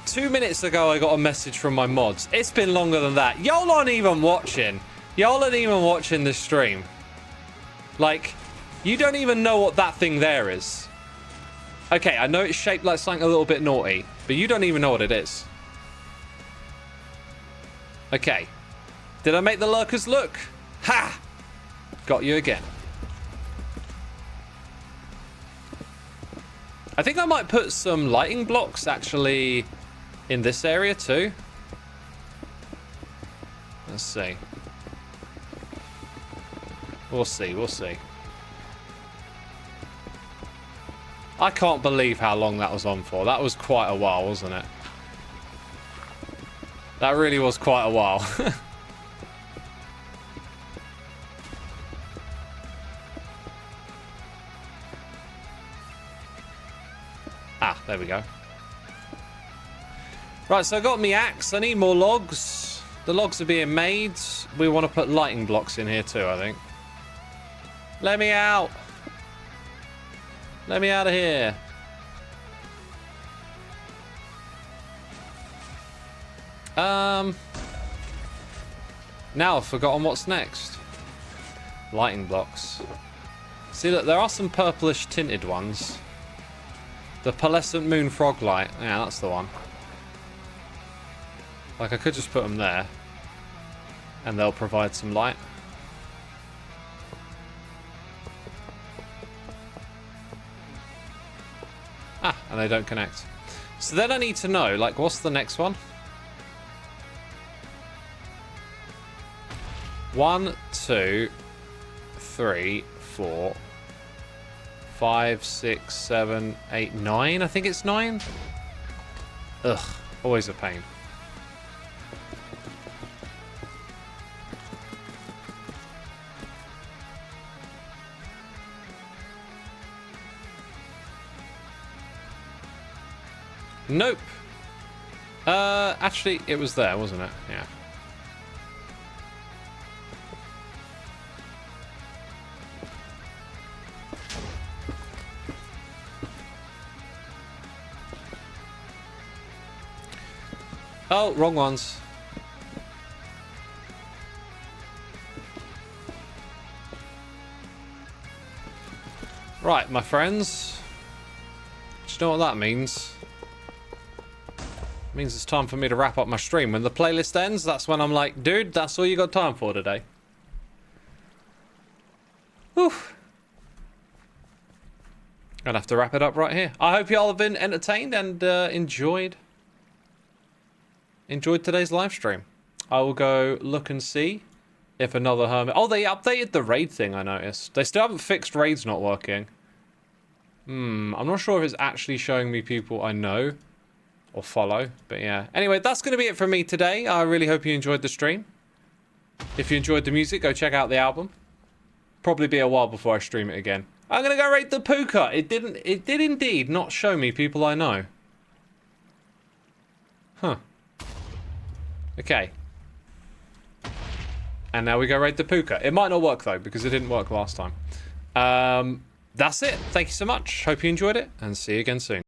2 minutes ago, I got a message from my mods. It's been longer than that. Y'all aren't even watching. Y'all aren't even watching the stream. Like, you don't even know what that thing there is. Okay, I know it's shaped like something a little bit naughty, but you don't even know what it is. Okay. Did I make the lurkers look? Ha! Got you again. I think I might put some lighting blocks actually in this area too. Let's see. We'll see, we'll see. I can't believe how long that was on for. That was quite a while, wasn't it? That really was quite a while. Ah, there we go. Right, so I got me axe. I need more logs. The logs are being made. We want to put lighting blocks in here too, I think. Let me out. Let me out of here. Now I've forgotten what's next. Lighting blocks. See, look, there are some purplish tinted ones. The pearlescent moon frog light. Yeah, that's the one. Like, I could just put them there. And they'll provide some light. Ah, and they don't connect. So then I need to know, like, what's the next one? 1, 2, 3, 4, 5, 6, 7, 8, 9. I think it's 9. Ugh, always a pain. Nope. Actually, it was there, wasn't it? Yeah. Oh, wrong ones. Right, my friends. Do you know what that means? It means it's time for me to wrap up my stream. When the playlist ends, that's when I'm like, dude, that's all you got time for today. Whew. Gonna have to wrap it up right here. I hope you all have been entertained and enjoyed today's live stream. I will go look and see if another hermit... Oh, they updated the raid thing, I noticed. They still haven't fixed raids not working. I'm not sure if it's actually showing me people I know or follow, but yeah. Anyway, that's going to be it from me today. I really hope you enjoyed the stream. If you enjoyed the music, go check out the album. Probably be a while before I stream it again. I'm going to go raid the Puka. It did indeed not show me people I know. Huh. Okay. And now we go raid the Puka. It might not work though, because it didn't work last time. That's it. Thank you so much. Hope you enjoyed it, and see you again soon.